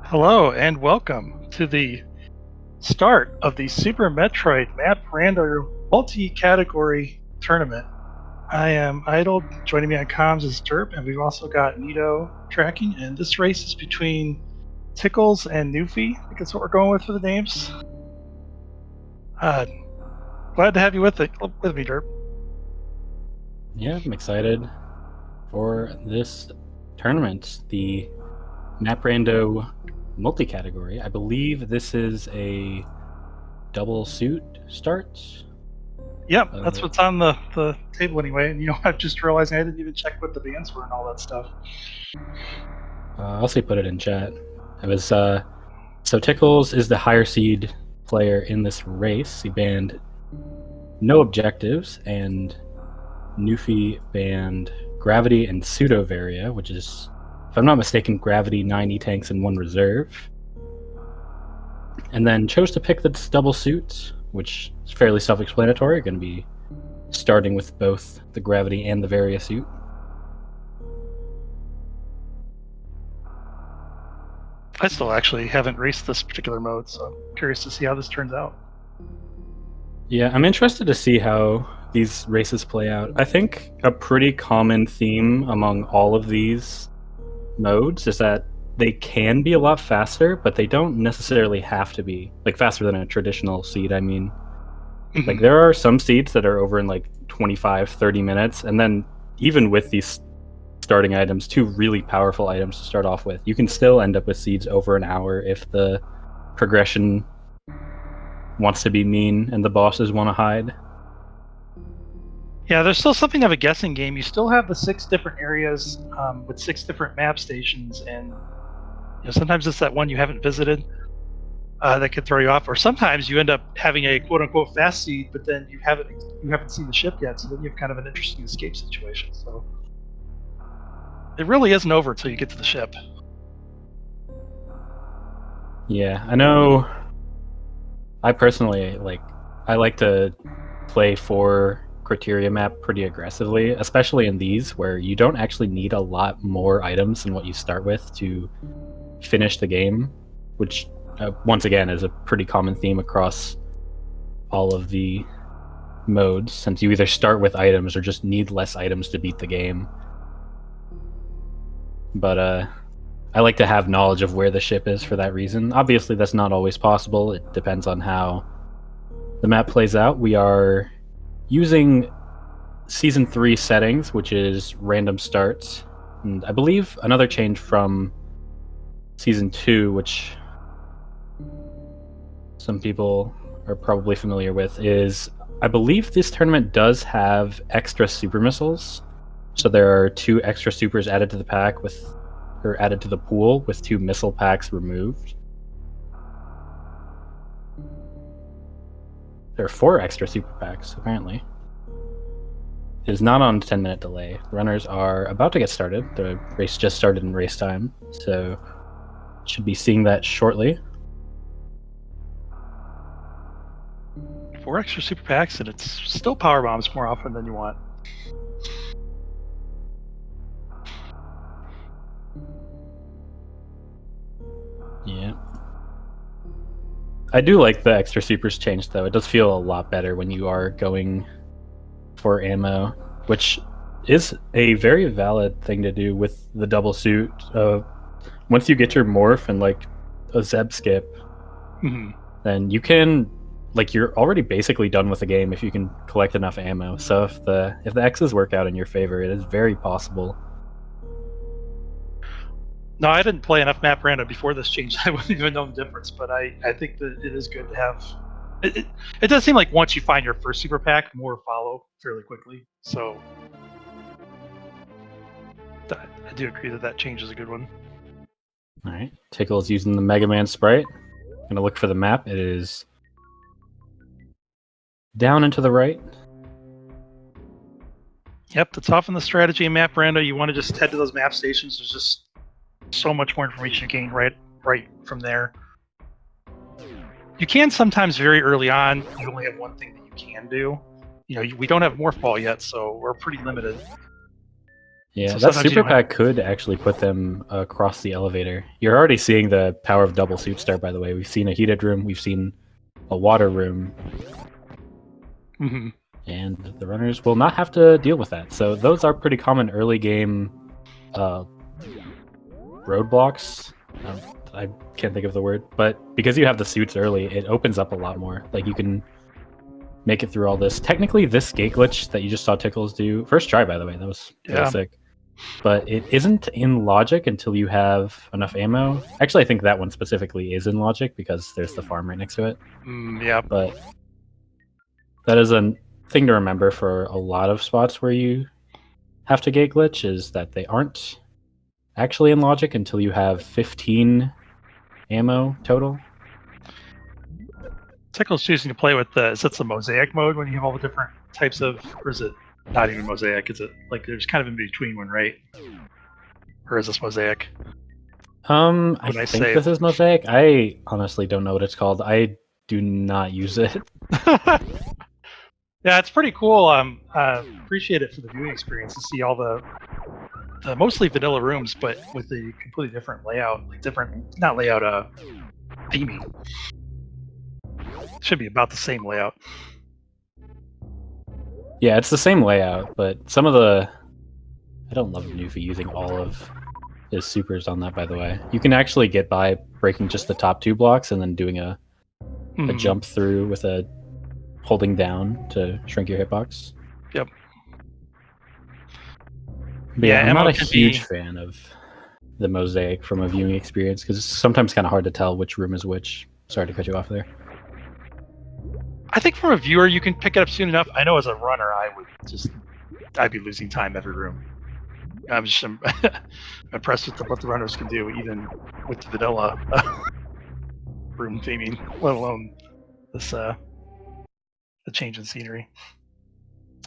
Hello and welcome to the start of the Super Metroid Map Rando Multicategory Tournament. I am Idle. Joining me on comms is Derp, and we've also got Nito tracking. And this race is between Tickles and Newfie. I think that's what we're going with for the names. Glad to have you with me, Derp. Yeah, I'm excited for this tournament, the Map Rando Multicategory. I believe this is a double suit start. Yep, that's what's on the table anyway. And I'm just realizing I didn't even check what the bands were and all that stuff. I'll say put it in chat. It was so Tickles is the higher seed player in this race. He banned no objectives, and Newfie banned Gravity and Pseudo Varia, which is, if I'm not mistaken, Gravity, 90 tanks, and 1 reserve. And then chose to pick the double suit, which is fairly self-explanatory. Going to be starting with both the Gravity and the Varia suit. I still actually haven't raced this particular mode, so I'm curious to see how this turns out. Yeah, I'm interested to see how these races play out. I think a pretty common theme among all of these modes is that they can be a lot faster, but they don't necessarily have to be, like, faster than a traditional seed, I mean. Like, there are some seeds that are over in, like, 25, 30 minutes, and then even with these starting items, 2 really powerful items to start off with, you can still end up with seeds over an hour if the progression wants to be mean and the bosses want to hide. Yeah, there's still something of a guessing game. You still have the 6 different areas with 6 different map stations, and sometimes it's that one you haven't visited that could throw you off, or sometimes you end up having a quote-unquote fast seed, but then you haven't seen the ship yet, so then you have kind of an interesting escape situation. So it really isn't over until you get to the ship. Yeah, I know. I personally I like to play for criteria map pretty aggressively, especially in these where you don't actually need a lot more items than what you start with to finish the game, which once again is a pretty common theme across all of the modes, since you either start with items or just need less items to beat the game. But I like to have knowledge of where the ship is for that reason. Obviously, that's not always possible. It depends on how the map plays out. We are using Season 3 settings, which is random starts. And I believe another change from Season 2, which some people are probably familiar with, is I believe this tournament does have extra super missiles. So there are 2 extra supers added to the pack or added to the pool with 2 missile packs removed. There are 4 extra super packs, apparently. It is not on a 10-minute delay. Runners are about to get started. The race just started in race time, so should be seeing that shortly. 4 extra super packs, and it's still power bombs more often than you want. Yeah. I do like the extra supers change, though. It does feel a lot better when you are going for ammo, which is a very valid thing to do with the double suit. Once you get your morph and like a Zeb skip, then you can, like, you're already basically done with the game if you can collect enough ammo. So if the X's work out in your favor, it is very possible. No, I didn't play enough map random before this change. I wouldn't even know the difference, but I think that it is good to have. It does seem like once you find your first super pack, more follow fairly quickly. So I do agree that change is a good one. All right, Tickle is using the Mega Man sprite. Gonna look for the map. It is down and to the right. Yep, that's often the strategy in map rando. You want to just head to those map stations. There's just so much more information you gain right from there. You can sometimes very early on, you only have one thing that you can do. We don't have morph ball yet, so we're pretty limited. Yeah, So that sometimes you super don't have. pack could actually put them across the elevator. You're already seeing the power of double suit start, by the way. We've seen a heated room, we've seen a water room, Mhm. and the runners will not have to deal with that. So those are pretty common early game roadblocks. I can't think of the word, but because you have the suits early, it opens up a lot more. Like you can make it through all this. Technically, this gate glitch that you just saw Tickles do, first try by the way, that was really Yeah. sick. But it isn't in logic until you have enough ammo. Actually, I think that one specifically is in logic because there's the farm right next to it. Yeah. But that is a thing to remember for a lot of spots where you have to gate glitch is that they aren't actually in logic until you have 15 ammo total. Tickle's choosing to play with the. Is that the mosaic mode when you have all the different types of, or is it not even mosaic? Is it like there's kind of in between one, right? Or is this mosaic? I When I think say, this is mosaic. I honestly don't know what it's called. I do not use it. yeah, it's pretty cool. Appreciate it for the viewing experience to see all the mostly vanilla rooms, but with a completely different layout, like different, not layout, theming. Should be about the same layout. Yeah, it's the same layout, but some of the I don't love Newfie using all of his supers on that, by the way. You can actually get by breaking just the top 2 blocks and then doing a jump through with a holding down to shrink your hitbox. Yep. But yeah, I'm not ammo a can huge be. fan of the mosaic from a viewing experience because it's sometimes kind of hard to tell which room is which. Sorry to cut you off there. I think from a viewer, you can pick it up soon enough. I know as a runner, I'd be losing time every room. I'm just impressed with what the runners can do, even with the vanilla room theming, let alone this the change in scenery.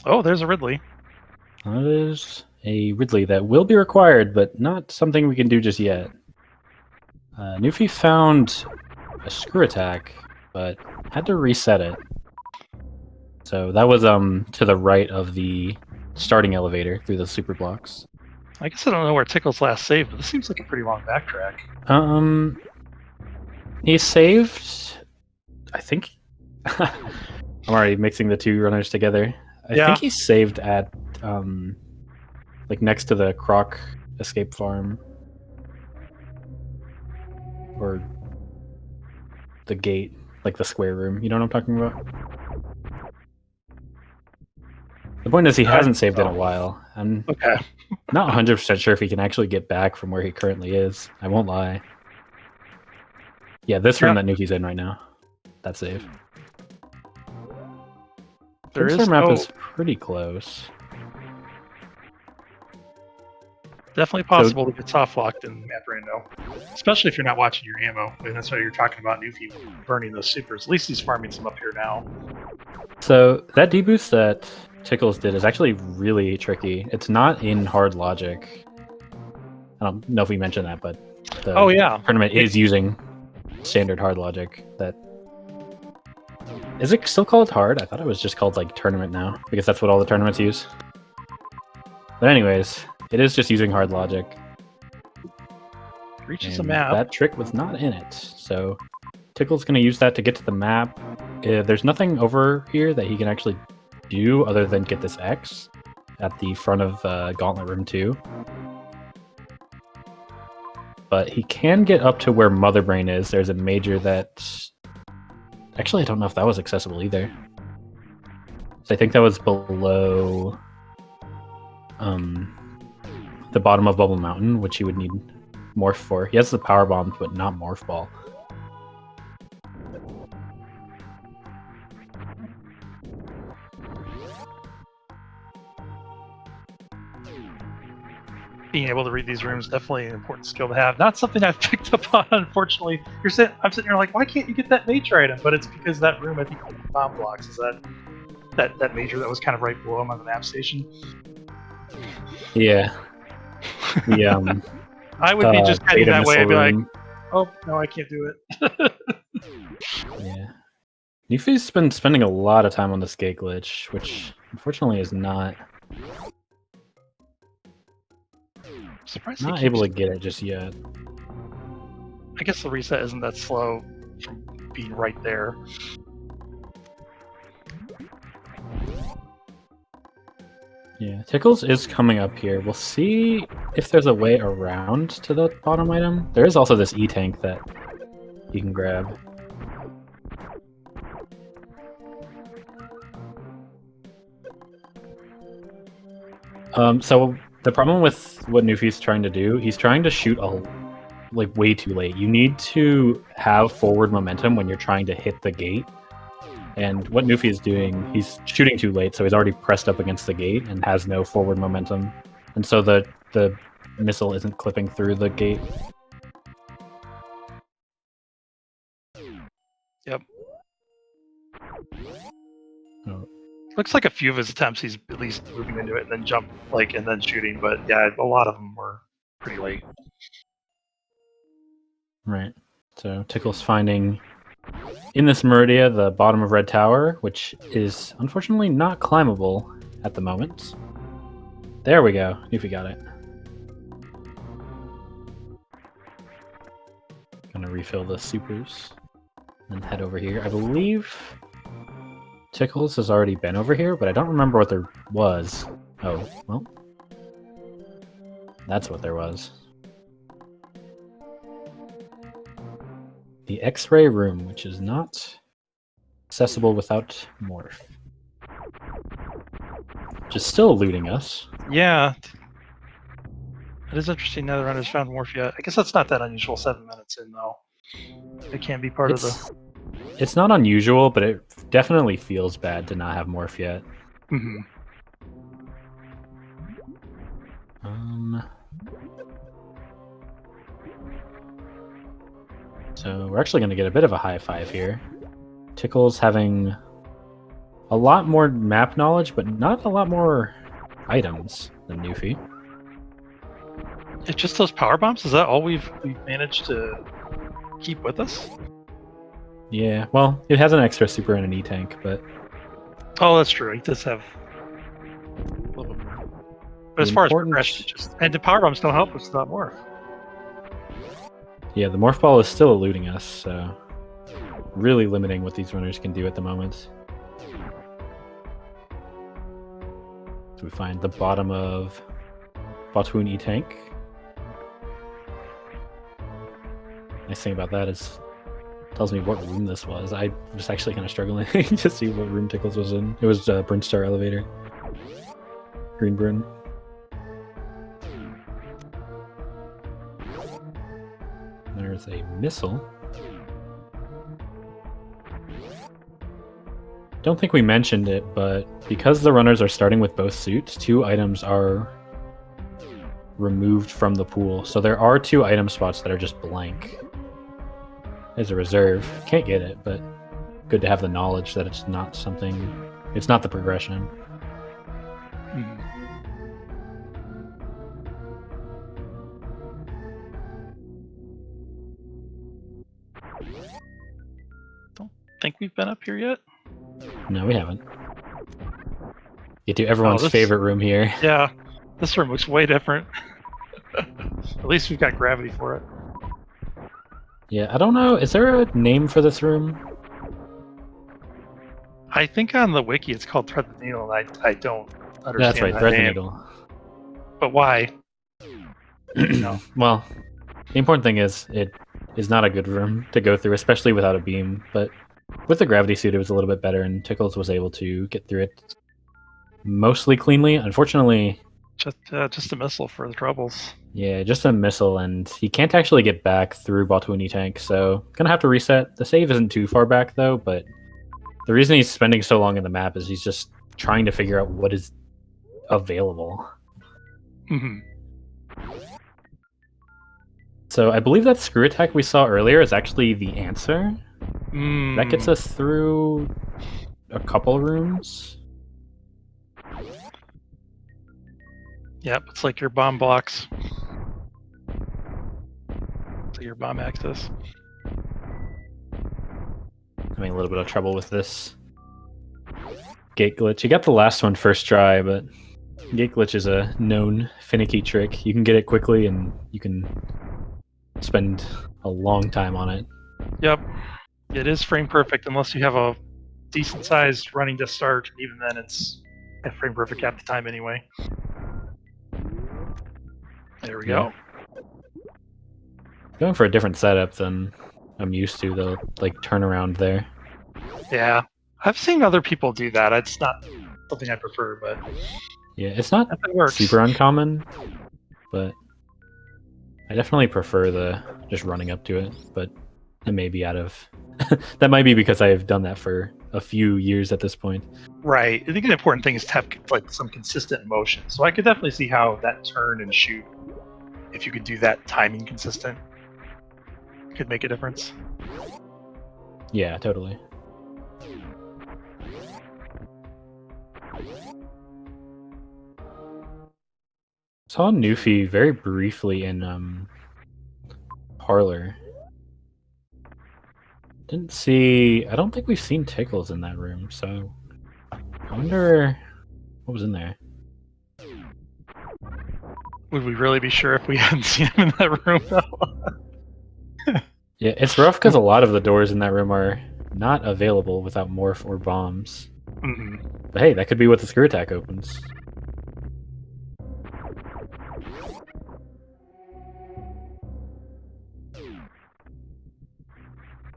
Oh, there's a Ridley. That is a Ridley that will be required, but not something we can do just yet. Newfie found a screw attack, but had to reset it. So that was to the right of the starting elevator through the super blocks. I guess I don't know where Tickle's last saved, but this seems like a pretty long backtrack. He saved. I think. I'm already mixing the two runners together. I think he saved at like next to the Croc escape farm, or the gate, like the square room. You know what I'm talking about? The point is he hasn't saved in a while. I'm not 100% sure if he can actually get back from where he currently is. I won't lie. Yeah, this room that Newfie's in right now. That save. Their map is pretty close. Definitely possible to get soft locked in map Rando, especially if you're not watching your ammo. I mean, that's why you're talking about Newfie burning those supers. At least he's farming some up here now. So that deboost that Tickles did is actually really tricky. It's not in hard logic. I don't know if we mentioned that, but the tournament is using standard hard logic. That is it still called hard? I thought it was just called like tournament now because that's what all the tournaments use. But anyways, it is just using hard logic. Reaches a map. That trick was not in it, so Tickle's going to use that to get to the map. There's nothing over here that he can actually do other than get this X at the front of Gauntlet Room 2. But he can get up to where Mother Brain is. There's a major that... Actually, I don't know if that was accessible either. So I think that was below the bottom of Bubble Mountain, which he would need Morph for. He has the Power Bomb, but not Morph Ball. Being able to read these rooms is definitely an important skill to have. Not something I've picked up on, unfortunately. I'm sitting here like, why can't you get that major item? But it's because that room, I think, bomb blocks. Is that major that was kind of right below him on the map station? Yeah. The I would be just heading that way and be like, oh no, I can't do it. Yeah. Newfie's been spending a lot of time on the skate glitch, which unfortunately is not surprised Not able to get it just yet. I guess the reset isn't that slow from being right there. Yeah, Tickles is coming up here. We'll see if there's a way around to the bottom item. There is also this E-tank that you can grab. So the problem with what Newfie's trying to do, he's trying to shoot way too late. You need to have forward momentum when you're trying to hit the gate. And what Newfie is doing, he's shooting too late, so he's already pressed up against the gate and has no forward momentum. And so the missile isn't clipping through the gate. Yep. Oh. Looks like a few of his attempts he's at least moving into it and then and then shooting, but yeah, a lot of them were pretty late. Right. So Tickle's finding in this Meridia the bottom of Red Tower, which is unfortunately not climbable at the moment. There we go. Newfie got it. Gonna refill the supers and head over here. I believe Tickles has already been over here, but I don't remember what there was. Oh, well. That's what there was. The X-ray room, which is not accessible without morph. Which is still eluding us. Yeah. It is interesting now the runner's found morph yet. I guess that's not that unusual 7 minutes in, though. It can be part of the... It's not unusual, but it definitely feels bad to not have morph yet. Mm-hmm. So we're actually going to get a bit of a high five here. Tickle's having a lot more map knowledge, but not a lot more items than Newfie. It's just those power bombs? Is that all we've managed to keep with us? Yeah, well, it has an extra super and an E-tank, but... Oh, that's true. It does have a little bit more. But as far as progression, and the power bombs don't help us without morph. Yeah, the morph ball is still eluding us, so really limiting what these runners can do at the moment. So we find the bottom of Batoon E-tank. Nice thing about that is it tells me what room this was. I was actually kind of struggling to see what room Tickles was in. It was Brinstar Elevator. Green Bryn. There's a missile. Don't think we mentioned it, but because the runners are starting with both suits, 2 items are removed from the pool. So there are 2 item spots that are just blank. As a reserve. Can't get it, but good to have the knowledge that it's not something... It's not the progression. Mm-hmm. Don't think we've been up here yet. No, we haven't. Get to everyone's favorite room here. Yeah, this room looks way different. At least we've got gravity for it. Yeah, I don't know. Is there a name for this room? I think on the wiki it's called Thread the Needle, and I don't understand. That's right, Thread the Needle. But why? No. Well, the important thing is it is not a good room to go through, especially without a beam. But with the gravity suit, it was a little bit better, and Tickles was able to get through it mostly cleanly. Unfortunately, just a missile for the troubles. Yeah, just a missile, and he can't actually get back through Batoon E-tank, so gonna have to reset. The save isn't too far back though, but the reason he's spending so long in the map is he's just trying to figure out what is available. Mm-hmm. So I believe that screw attack we saw earlier is actually the answer. That gets us through a couple rooms. Yep, it's like your bomb blocks. So your bomb access. Having a little bit of trouble with this gate glitch. You got the last one first try, but Gate glitch is a known finicky trick. You can get it quickly, and you can spend a long time on it. Yep. It is frame perfect unless you have a decent sized running to start. Even then, it's at frame perfect half the time anyway. There we go. Going for a different setup than I'm used to, the like turnaround there. Yeah. I've seen other people do that. It's not something I prefer, but yeah, it's not it works. super uncommon, but I definitely prefer the just running up to it. But it may be out of that might be because I've done that for a few years at this point. Right. I think an important thing is to have like some consistent motion. So I could definitely see how that turn and shoot, if you could do that timing consistent, could make a difference. Yeah, totally. Saw Newfie very briefly in Parlor. Didn't see. I don't think we've seen Tickles in that room, so I wonder what was in there. Would we really be sure if we hadn't seen him in that room, though? Yeah, it's rough because a lot of the doors in that room are not available without morph or bombs. Mm-hmm. But hey, that could be what the screw attack opens.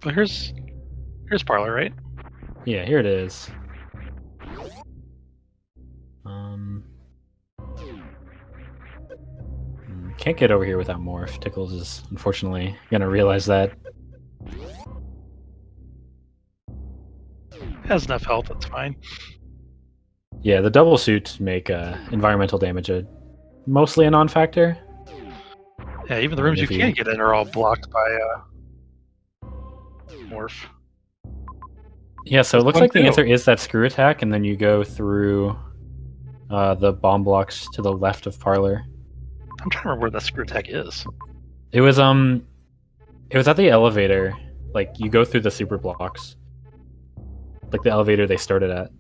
So here's Parlor, right? Yeah, here it is. Can't get over here without morph. Tickles is unfortunately gonna realize that. Has enough health, that's fine. Yeah, the double suits make environmental damage mostly a non-factor. Yeah, even the rooms you can't get in are all blocked by morph. Yeah, so it looks like the answer is that screw attack, and then you go through the bomb blocks to the left of Parlor. I'm trying to remember where that screw attack is. It was at the elevator. Like you go through the super blocks, like the elevator they started at,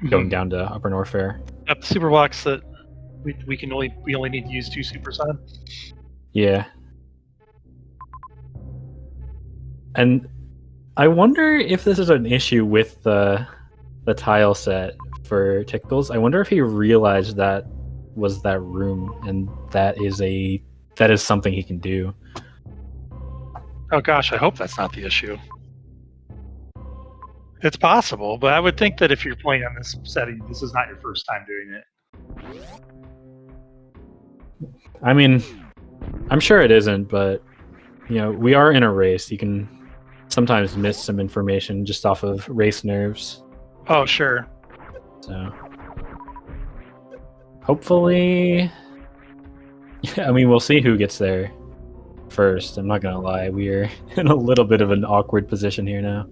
going down to Upper North Fair. Yep, the super blocks that we only need to use 2 supers on. Yeah. And I wonder if this is an issue with the tile set for Tickles. I wonder if he realized that was that room, and that is something he can do. Oh gosh, I hope that's not the issue. It's possible, but I would think that if you're playing on this setting, this is not your first time doing it. I mean, I'm sure it isn't, but you know, we are in a race. You can sometimes miss some information just off of race nerves. Oh, sure. So hopefully, yeah, I mean, we'll see who gets there first. I'm not gonna lie, we are in a little bit of an awkward position here now.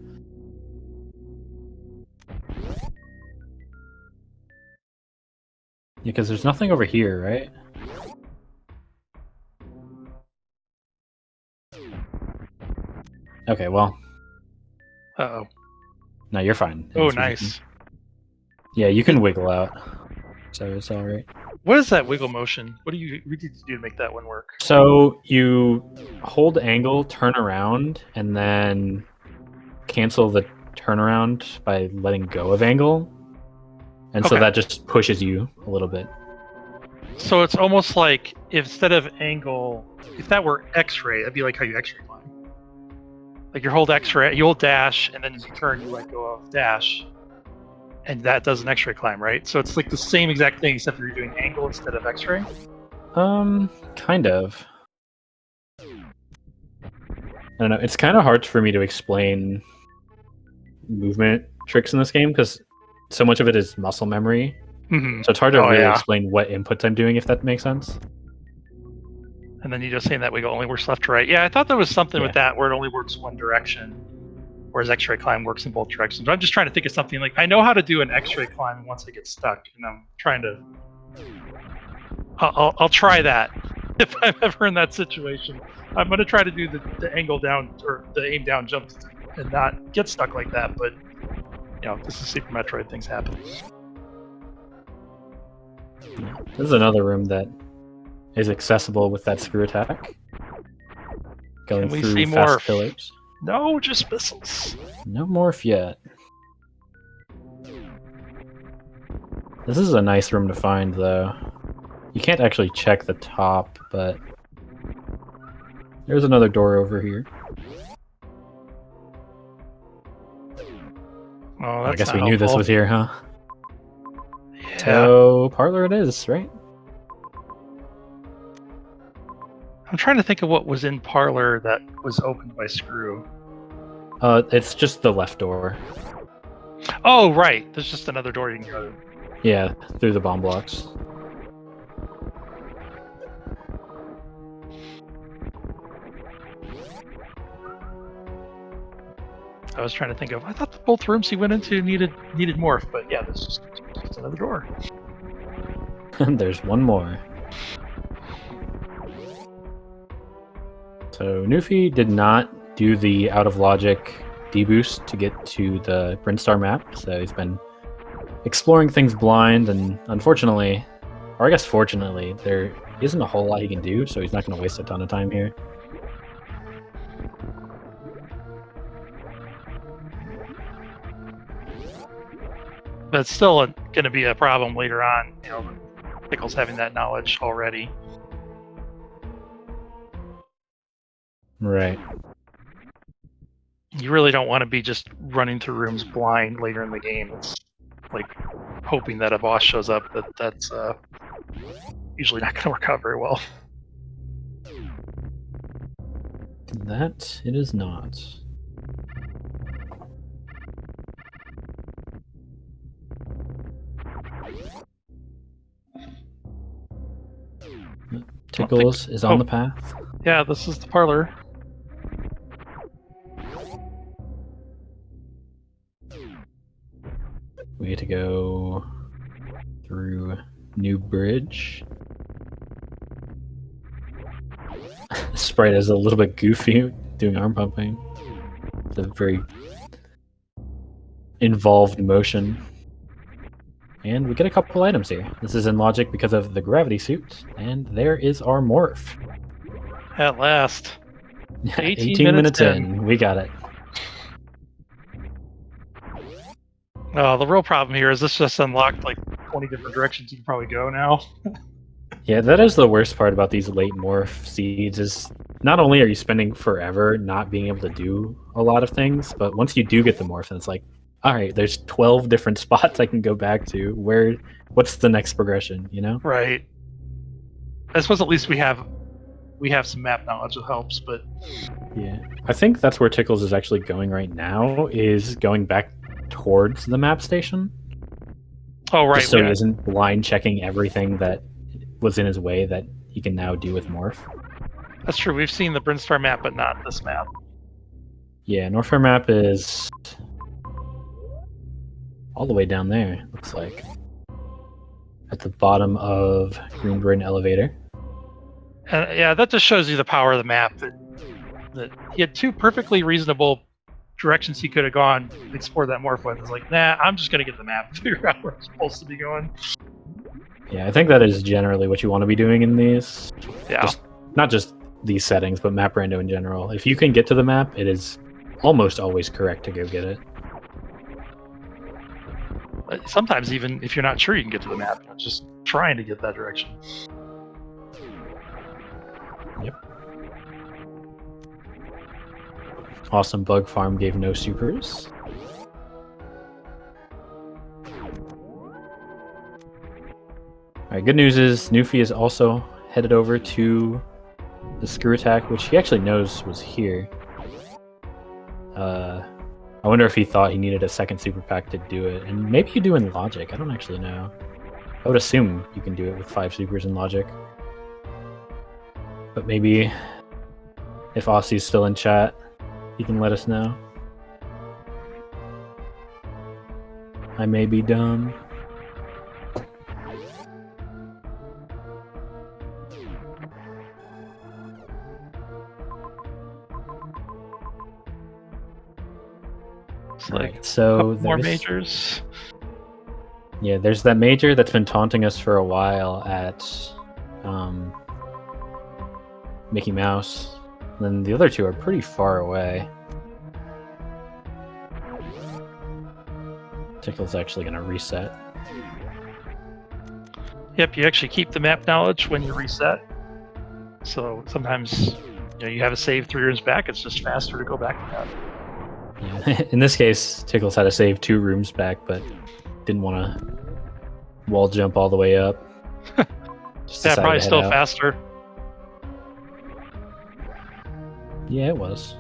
Yeah, because there's nothing over here, right? Okay, well. Uh-oh. No, you're fine. Oh, nice. Yeah, you can wiggle out. So it's alright. What is that wiggle motion? What do you need to do to make that one work? So you hold angle, turn around, and then cancel the turnaround by letting go of angle. And so that just pushes you a little bit. So it's almost like instead of angle, if that were X-ray, that'd be like how you X-ray climb. Like you hold X-ray, you hold dash, and then as you turn, you let go of dash, and that does an X-ray climb, right? So it's like the same exact thing, except for you're doing angle instead of X-ray. Kind of. I don't know. It's kind of hard for me to explain movement tricks in this game because so much of it is muscle memory. Mm-hmm. So it's hard to really explain what inputs I'm doing, if that makes sense. And then you just saying that wiggle only works left to right. Yeah, I thought there was something with that where it only works one direction, whereas X-ray climb works in both directions. But I'm just trying to think of something like I know how to do an X-ray climb once I get stuck, and I'm trying to. I'll try that if I'm ever in that situation. I'm going to try to do the angle down or the aim down jump and not get stuck like that. But you know, this is Super Metroid. Things happen. This is another room that is accessible with that screw attack. Going Can we through see fast morph? pillars. No, just missiles. No morph yet. This is a nice room to find, though. You can't actually check the top, but there's another door over here. Oh, I that's guess not we knew this helpful. was here, huh? Yeah. So, parlor it is, right? I'm trying to think of what was in parlor that was opened by screw. It's just the left door. Oh, right. There's just another door you can go to. Yeah, through the bomb blocks. I was trying to think of. I thought both rooms he went into needed morph, but yeah, there's just another door. There's one more. So Newfie did not do the out of logic deboost to get to the Brinstar map, so he's been exploring things blind, and unfortunately, or I guess fortunately, there isn't a whole lot he can do, so he's not going to waste a ton of time here. But it's still going to be a problem later on. You know, Pickles having that knowledge already. Right. You really don't want to be just running through rooms blind later in the game. It's like hoping that a boss shows up. That's usually not going to work out very well. That it is not. Tickles is on the path. Yeah, this is the parlor. We get to go through New Bridge. Sprite is a little bit goofy doing arm pumping. It's a very involved motion. And we get a couple items here. This is in logic because of the gravity suit, and there is our morph. At last. 18 minutes in. We got it. The real problem here is this just unlocked like 20 different directions you can probably go now. Yeah, that is the worst part about these late morph seeds is not only are you spending forever not being able to do a lot of things, but once you do get the morph, and it's like, all right, there's 12 different spots I can go back to. What's the next progression, you know? Right. I suppose at least we have some map knowledge that helps, but yeah. I think that's where Tickles is actually going right now, is going back towards the map station. Oh, right. Just so he isn't blind checking everything that was in his way that he can now do with morph. That's true. We've seen the Brinstar map, but not this map. Yeah, Norfair map is all the way down there, looks like. At the bottom of Green Britain Elevator. And yeah, that just shows you the power of the map. That he had two perfectly reasonable directions he could have gone to explore that morph with. It's like, nah, I'm just going to get the map and figure out where I'm supposed to be going. Yeah, I think that is generally what you want to be doing in these. Yeah. Not just these settings, but map rando in general. If you can get to the map, it is almost always correct to go get it. But sometimes even if you're not sure you can get to the map, you're just trying to get that direction. Yep. Awesome Bug Farm gave no supers. Alright, good news is Newfie is also headed over to the screw attack, which he actually knows was here. I wonder if he thought he needed a second super pack to do it, and maybe you do in logic. I don't actually know. I would assume you can do it with 5 supers in logic. But maybe if Aussie's still in chat, he can let us know. I may be dumb. It's like right, so more majors. Yeah, there's that major that's been taunting us for a while at Mickey Mouse. And then the other two are pretty far away. Tickle's actually going to reset. Yep, you actually keep the map knowledge when you reset. So sometimes you have a save 3 rooms back, it's just faster to go back to that. Yeah. In this case, Tickles had to save 2 rooms back, but didn't want to wall jump all the way up. Yeah, probably still faster. Yeah, it was.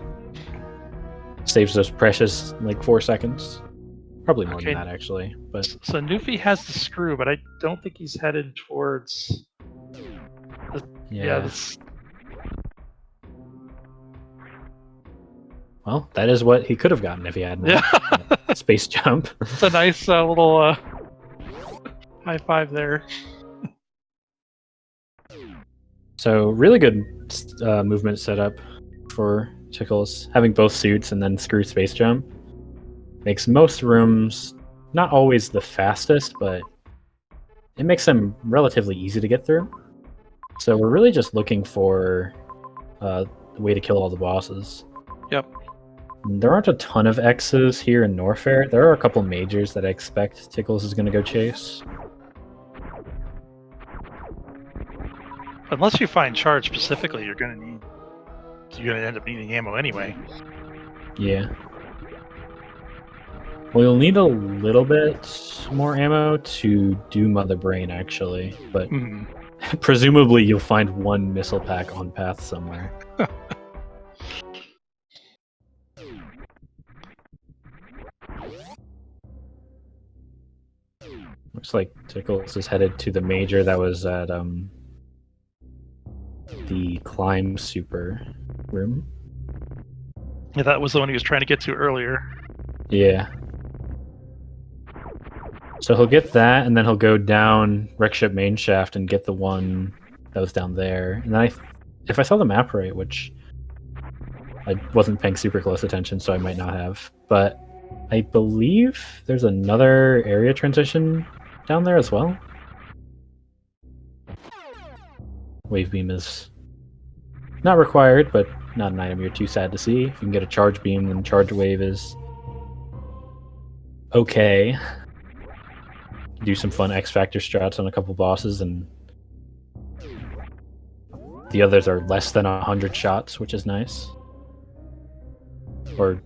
Saves those precious, 4 seconds. Probably more than that, actually. But so Newfie has the screw, but I don't think he's headed towards... this... Well, that is what he could have gotten if he had space jump. It's a nice little high five there. So really good movement setup for Tickles. Having both suits and then screw space jump makes most rooms not always the fastest, but it makes them relatively easy to get through. So we're really just looking for a way to kill all the bosses. Yep. There aren't a ton of X's here in Norfair. There are a couple majors that I expect Tickles is going to go chase. Unless you find charge specifically, you're going to end up needing ammo anyway. Yeah. Well, you'll need a little bit more ammo to do Mother Brain, actually, but presumably you'll find one missile pack on path somewhere. Looks like Tickles is headed to the major that was at the Climb Super room. Yeah, that was the one he was trying to get to earlier. Yeah. So he'll get that, and then he'll go down Wreckship Main Shaft and get the one that was down there. And then if I saw the map right, which I wasn't paying super close attention, so I might not have, but I believe there's another area transition down there as well. Wave Beam is not required, but not an item you're too sad to see. If you can get a Charge Beam, then Charge Wave is okay. Do some fun X Factor strats on a couple bosses, and the others are less than 100 shots, which is nice. Or,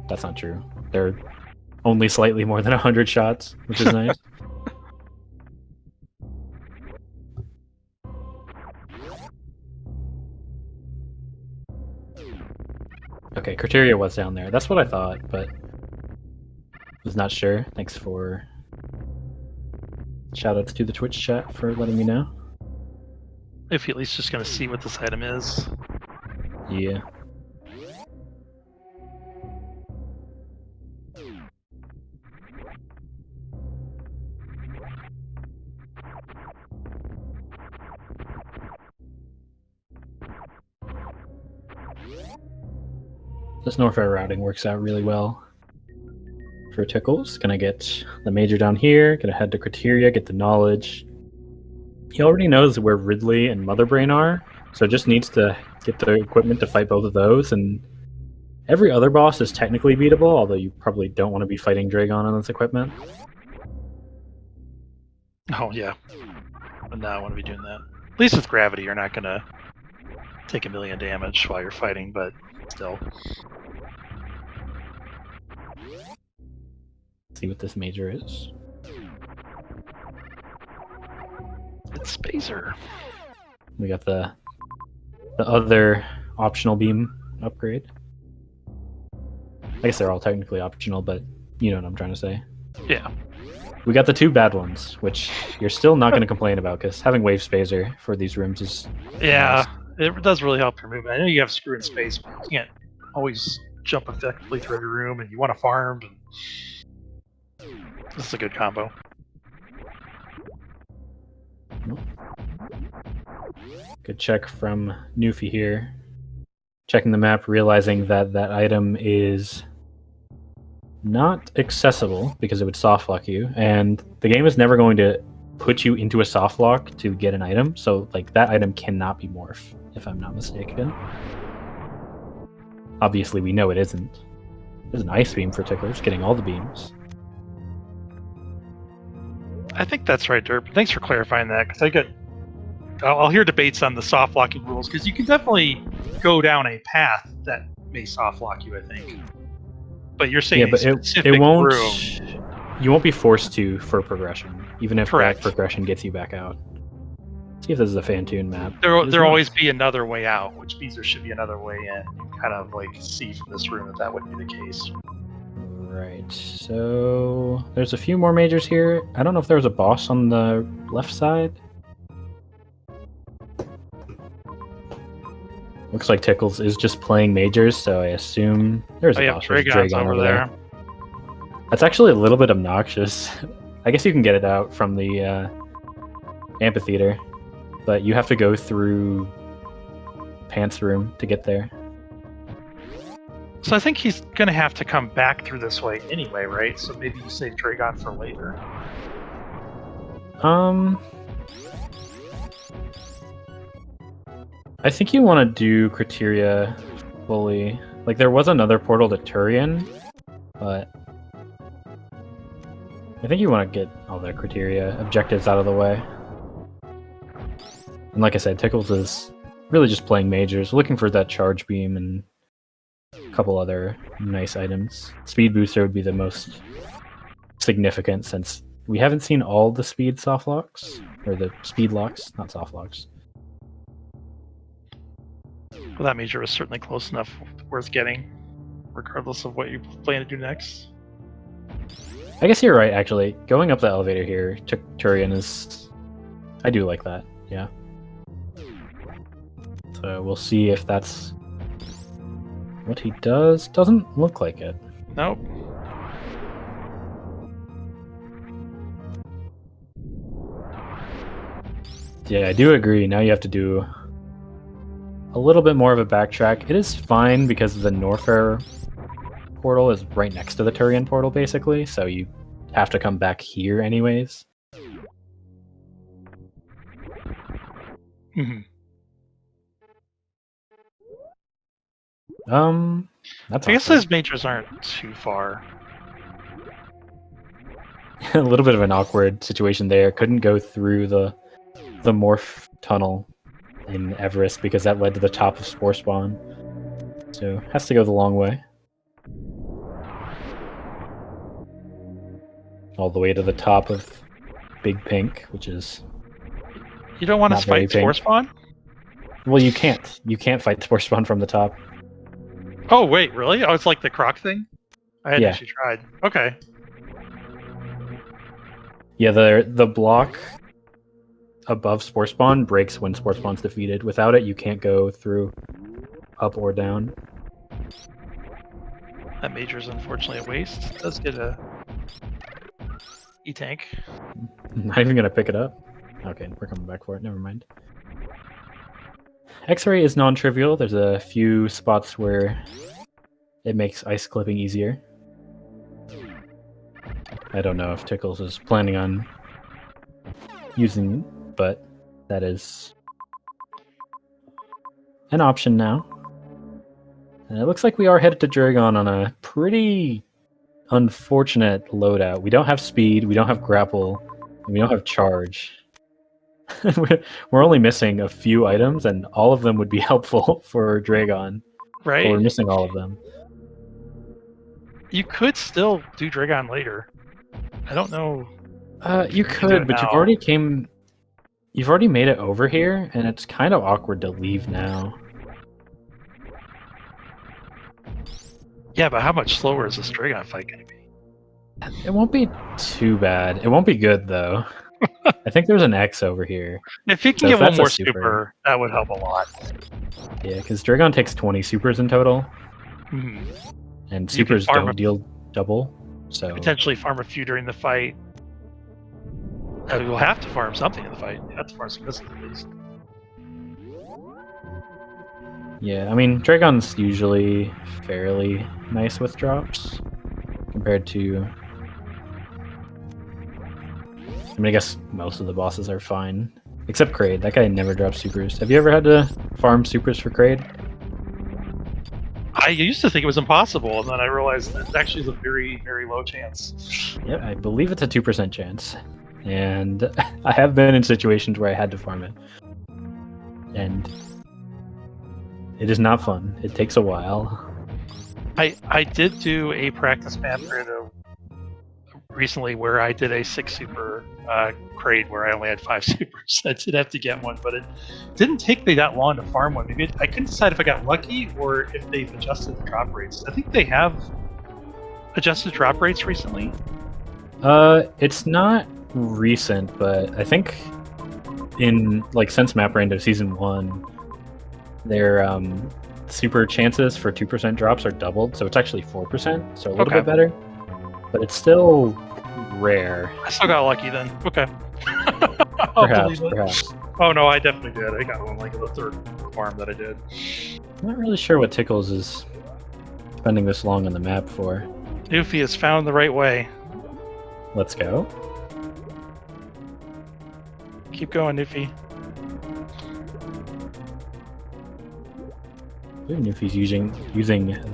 that's not true. They're only slightly more than 100 shots, which is nice. Okay, Criteria was down there. That's what I thought, but was not sure. Thanks for shoutouts to the Twitch chat for letting me know. If you're at least just going to see what this item is. Yeah. This Norfair routing works out really well for Tickles. Gonna get the major down here, gonna head to Criteria, get the knowledge. He already knows where Ridley and Mother Brain are, so just needs to get the equipment to fight both of those, and every other boss is technically beatable, although you probably don't want to be fighting Dragon on this equipment. Oh, yeah. But now I want to be doing that. At least with gravity, you're not going to take 1 million damage while you're fighting, but still. See what this major is. It's Spacer. We got the other optional beam upgrade. I guess they're all technically optional, but you know what I'm trying to say. Yeah. We got the 2 bad ones, which you're still not going to complain about, because having Wave Spacer for these rooms is... Yeah, nice. It does really help your movement. I know you have screw in space, but you can't always jump effectively through every room, and you want to farm. And this is a good combo. Good check from Newfie here. Checking the map, realizing that that item is not accessible because it would soft lock you, and the game is never going to put you into a soft lock to get an item, so like that item cannot be morph, if I'm not mistaken. Obviously, we know it isn't. There's an ice beam for ticklers, getting all the beams. I think that's right, Derp. Thanks for clarifying that, because I'll hear debates on the soft locking rules, because you can definitely go down a path that may soft lock you, I think. But you're saying but specific it won't. room. You won't be forced to for progression, even if Correct. that progression gets you back out. See if this is a Fantoon map. There'll always be another way out, which means there should be another way in. You kind of like see from this room that wouldn't be the case. Right, so there's a few more majors here. I don't know if there was a boss on the left side. Looks like Tickles is just playing majors, so I assume there's a boss. Dragon's over there. That's actually a little bit obnoxious. I guess you can get it out from the amphitheater, but you have to go through Pants Room to get there. So I think he's going to have to come back through this way anyway, right? So maybe you save Dragon for later. I think you want to do criteria fully. Like, there was another portal to Turian, but I think you want to get all the criteria objectives out of the way. And like I said, Tickles is really just playing majors, looking for that charge beam and a couple other nice items. Speed booster would be the most significant, since we haven't seen all the speed soft locks, or the speed locks, not soft locks. Well, that major was certainly close enough, worth getting, regardless of what you plan to do next. I guess you're right, actually. Going up the elevator here to Turian is... I do like that, yeah. So we'll see if that's what he does. Doesn't look like it. Nope. Yeah, I do agree. Now you have to do a little bit more of a backtrack. It is fine because the Norfair portal is right next to the Turian portal, basically, so you have to come back here anyways. Mm-hmm. That's I guess awkward. those majors aren't too far. A little bit of an awkward situation there. Couldn't go through the morph tunnel in Everest because that led to the top of Spore Spawn. So has to go the long way. All the way to the top of Big Pink, which is... You don't want to fight Spore Spawn? Well, you can't. You can't fight Spore Spawn from the top. Oh, wait, really? Oh, it's like the croc thing? I hadn't actually tried. Okay. Yeah, the block above Spore Spawn breaks when Spore Spawn's defeated. Without it, you can't go through up or down. That major is unfortunately a waste. It does get a E-tank. Not even gonna pick it up. Okay, we're coming back for it. Never mind. X-ray is non-trivial. There's a few spots where it makes ice clipping easier. I don't know if Tickles is planning on using, but that is an option now. And it looks like we are headed to Dragon on a pretty unfortunate loadout. We don't have speed, we don't have grapple, and we don't have charge. We're only missing a few items, and all of them would be helpful for Dragon. Right. But we're missing all of them. You could still do Dragon later. I don't know. You could, but you've already made it over here, and it's kind of awkward to leave now. Yeah, but how much slower is this Dragon fight going to be? It won't be too bad. It won't be good, though. I think there's an X over here. If you can get one more super, that would help a lot. Yeah, because Dragon takes 20 supers in total. Mm-hmm. And supers don't deal double. So potentially farm a few during the fight. You'll have to farm something in the fight. You have to farm some missiles at least. Yeah, I mean, Dragon's usually fairly nice with drops. compared to... I mean, I guess most of the bosses are fine. Except Kraid. That guy never drops supers. Have you ever had to farm supers for Kraid? I used to think it was impossible, and then I realized it actually is a very, very low chance. Yeah, I believe it's a 2% chance. And I have been in situations where I had to farm it. And it is not fun. It takes a while. I did do a practice map recently where I did a 6 super Kraid where I only had 5 supers. I did have to get one, but it didn't take me that long to farm one. Maybe I couldn't decide if I got lucky or if they've adjusted the drop rates. I think they have adjusted drop rates recently. It's not recent, but I think in since Map Rando Season 1, their super chances for 2% drops are doubled, so it's actually 4%, so a little bit better. But it's still rare. I still got lucky then. Okay. Perhaps. Oh no, I definitely did. I got one in the third farm that I did. I'm not really sure what Tickles is spending this long on the map for. Newfie has found the right way. Let's go. Keep going, Newfie. I believe Newfie's using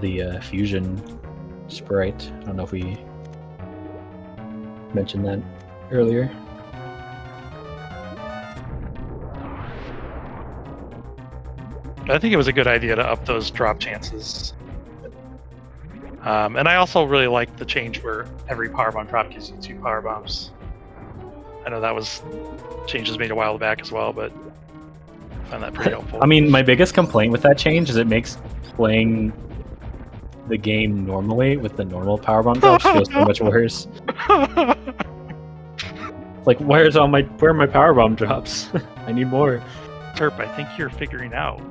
the fusion sprite. I don't know if we mentioned that earlier. I think it was a good idea to up those drop chances. And I also really like the change where every power bomb drop gives you 2 power bombs. I know that was changes made a while back as well, but I find that pretty helpful. I mean, my biggest complaint with that change is it makes playing the game normally with the normal power bomb drops feel so much worse. Like, where are my power bomb drops? I need more. Terp, I think you're figuring out.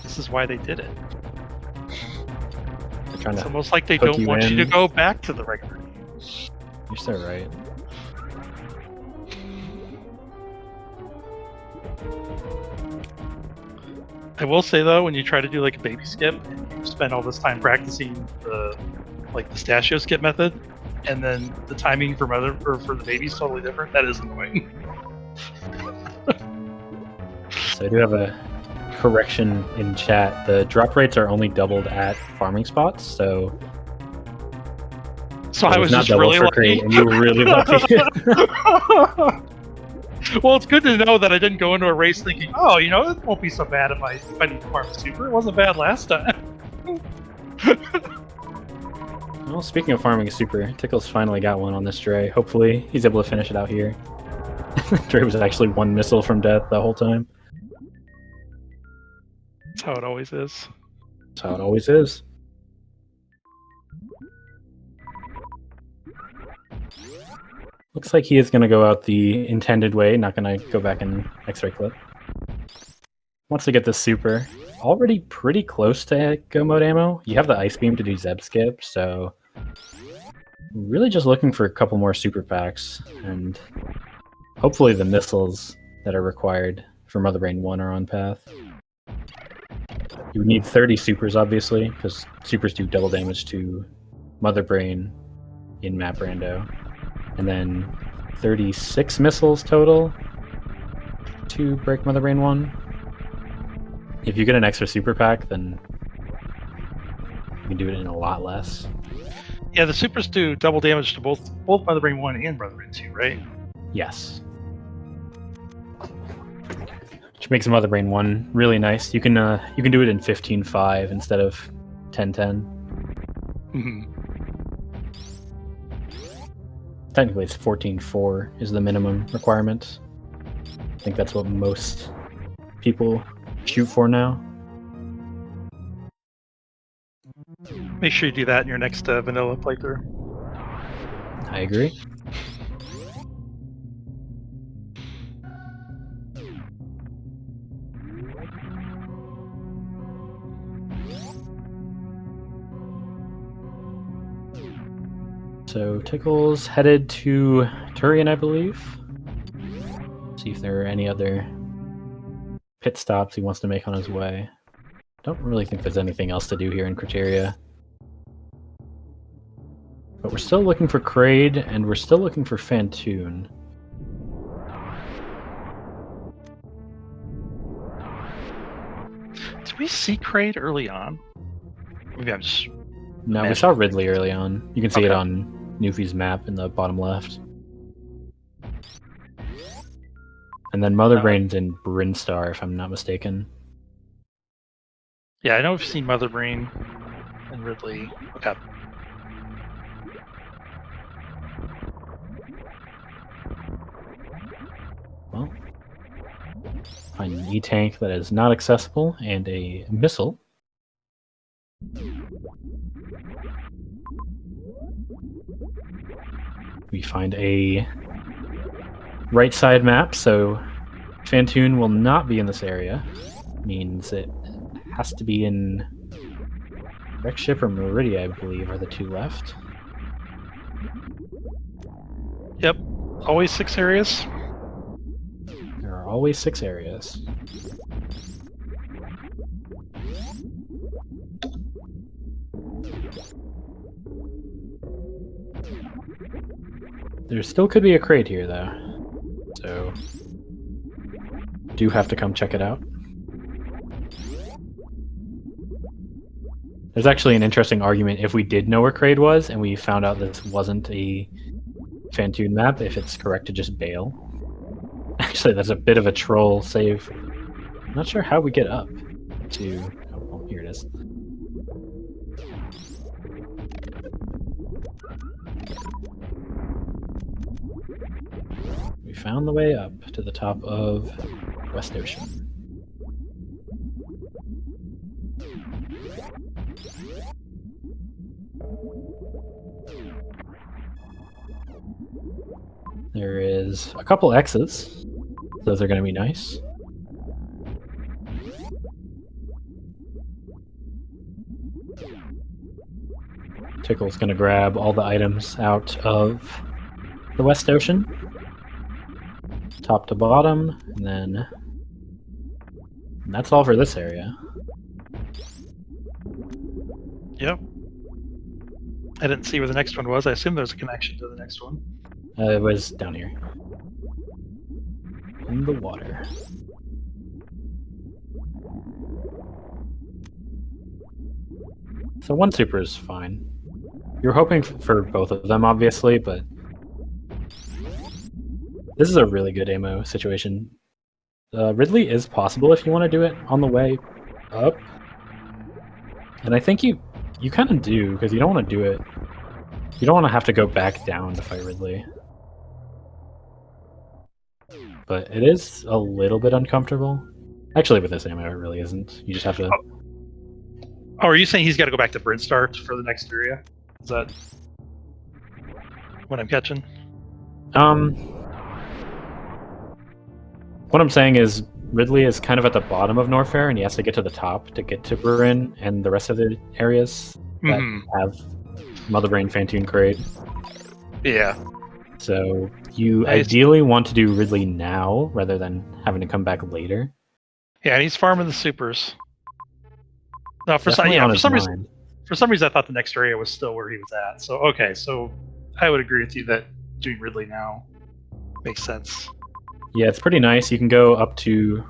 This is why they did it. It's almost like they don't want you to go back to the regular game. You're so right. I will say though, when you try to do a baby skip and you spend all this time practicing the pistachio skip method, and then the timing for the baby is totally different, that is annoying. So I do have a correction in chat. The drop rates are only doubled at farming spots, so I was just really lucky. And you were really lucky. Well, it's good to know that I didn't go into a race thinking, oh, it won't be so bad if I need to farm super. It wasn't bad last time. Well, speaking of farming a super, Tickles finally got one on this Dre. Hopefully, he's able to finish it out here. Dre was actually 1 missile from death the whole time. That's how it always is. That's how it always is. Looks like he is going to go out the intended way, not going to go back and X-ray clip. Wants to get this super. Already pretty close to go mode ammo. You have the ice beam to do Zeb skip, so really just looking for a couple more super packs, and hopefully the missiles that are required for Mother Brain 1 are on path. You would need 30 supers, obviously, because supers do double damage to Mother Brain in Map Rando. And then 36 missiles total to break Mother Brain 1. If you get an extra super pack, then you can do it in a lot less. Yeah, the supers do double damage to both Mother Brain 1 and Mother Brain 2, right? Yes. Which makes Mother Brain 1 really nice. You can do it in 15.5 instead of 10.10. Mm-hmm. Technically, it's 14.4 is the minimum requirement. I think that's what most people shoot for now. Make sure you do that in your next vanilla playthrough. I agree. So Tickles headed to Turian, I believe. See if there are any other pit stops he wants to make on his way. Don't really think there's anything else to do here in Criteria. But we're still looking for Kraid, and we're still looking for Fantoon. Did we see Kraid early on? Maybe I'm just... No, we saw Ridley early on. You can see it on Newfie's map in the bottom left. And then Mother Brain's in Brinstar, if I'm not mistaken. Yeah, I know we've seen Mother Brain and Ridley. Okay. Well, find an E-tank that is not accessible and a missile. We find a right side map, so Fantoon will not be in this area. Means it has to be in Wreckship or Meridia, I believe, are the two left. Yep. Always 6 areas. There are always 6 areas. There still could be a crate here, though. So, do have to come check it out. There's actually an interesting argument if we did know where Kraid was and we found out this wasn't a Fantoon map, if it's correct to just bail. Actually, that's a bit of a troll save. I'm not sure how we get up to... Oh, here it is. We found the way up to the top of West Ocean. There is a couple X's. Those are going to be nice. Tickle's going to grab all the items out of the West Ocean, top to bottom, and that's all for this area. Yep. I didn't see where the next one was. I assume there's a connection to the next one. It was down here. In the water. So one super is fine. You're hoping for both of them, obviously, but this is a really good ammo situation. Ridley is possible if you want to do it on the way up. And I think you kind of do, because you don't want to do it. You don't want to have to go back down to fight Ridley. But it is a little bit uncomfortable. Actually, with this ammo, it really isn't. You just have to... Oh, are you saying he's got to go back to Brinstar for the next area? Is that what I'm catching? What I'm saying is Ridley is kind of at the bottom of Norfair, and he has to get to the top to get to Burin and the rest of the areas that have Mother Brain, Fantoon, Kraid. Yeah. So you ideally want to do Ridley now rather than having to come back later. Yeah, and he's farming the supers. No, for some reason, I thought the next area was still where he was at. So okay, so I would agree with you that doing Ridley now makes sense. Yeah, it's pretty nice. You can go up to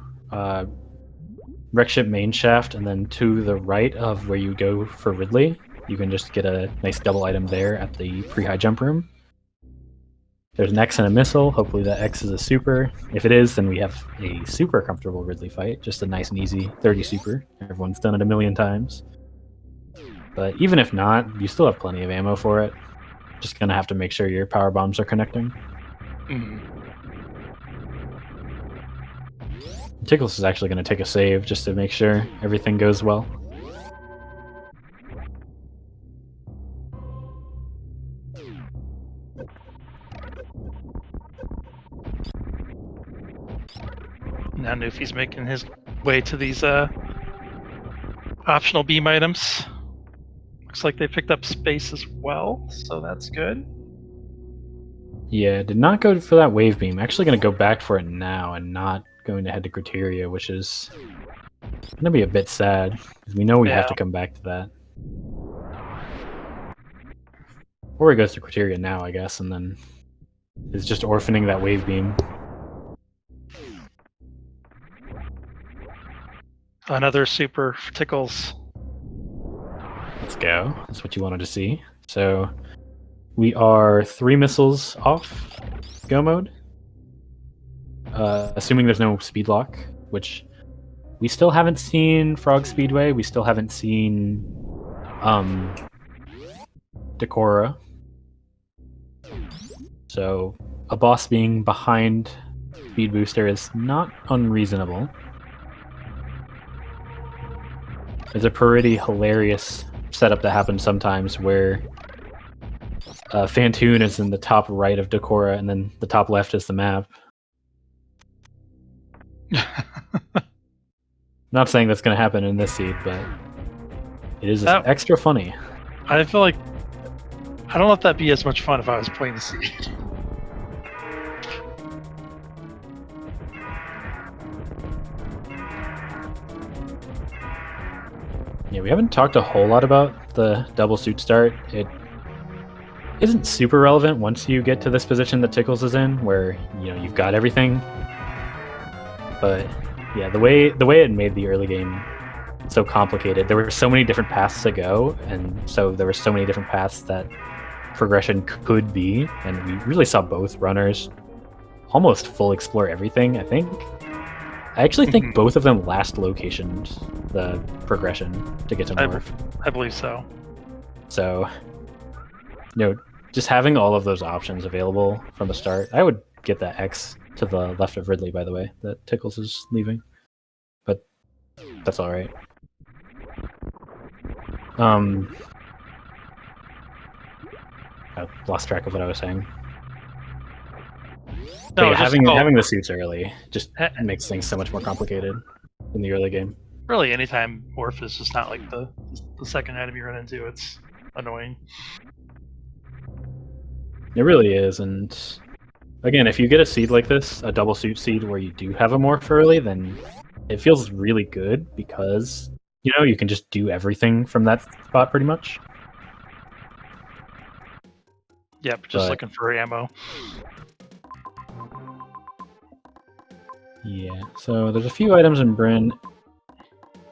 Wreckship main shaft, and then to the right of where you go for Ridley, you can just get a nice double item there at the pre-high jump room. There's an X and a missile. Hopefully that X is a super. If it is, then we have a super comfortable Ridley fight. Just a nice and easy 30 super. Everyone's done it a million times. But even if not, you still have plenty of ammo for it. Just gonna have to make sure your power bombs are connecting. Tickles is actually gonna take a save just to make sure everything goes well. Now Newfie's making his way to these optional beam items. Looks like they picked up space as well, so that's good. Yeah, did not go for that wave beam. Actually going to go back for it now and not going to head to Criteria, which is going to be a bit sad, because we know we have to come back to that. Or he goes to Criteria now, I guess, and then is just orphaning that wave beam. Another super for Tickles. Let's go. That's what you wanted to see. So we are 3 missiles off go mode. Assuming there's no speed lock, which we still haven't seen Frog Speedway. We still haven't seen Decora. So a boss being behind Speed Booster is not unreasonable. There's a pretty hilarious setup that happens sometimes where Fantoon is in the top right of Decora, and then the top left is the map. Not saying that's going to happen in this seed, but it is extra funny. I feel like I don't know if that'd be as much fun if I was playing the seed. Yeah, we haven't talked a whole lot about the double suit start. It isn't super relevant once you get to this position that Tickles is in, where you've got everything. But yeah, the way it made the early game so complicated, there were so many different paths to go, and so there were so many different paths that progression could be, and we really saw both runners almost full explore everything. I actually think both of them last locationed the progression to get to morph. I believe so. So, just having all of those options available from the start, I would get that X to the left of Ridley, by the way, that Tickles is leaving. But that's all right. I lost track of what I was saying. No, yeah, having the suits early just makes things so much more complicated in the early game. Really, anytime morph is just not like the second item you run into, it's annoying. It really is, and again, if you get a seed like this, a double suit seed where you do have a morph early, then it feels really good because you can just do everything from that spot pretty much. Yep, just looking for ammo. Yeah, so there's a few items in Bryn.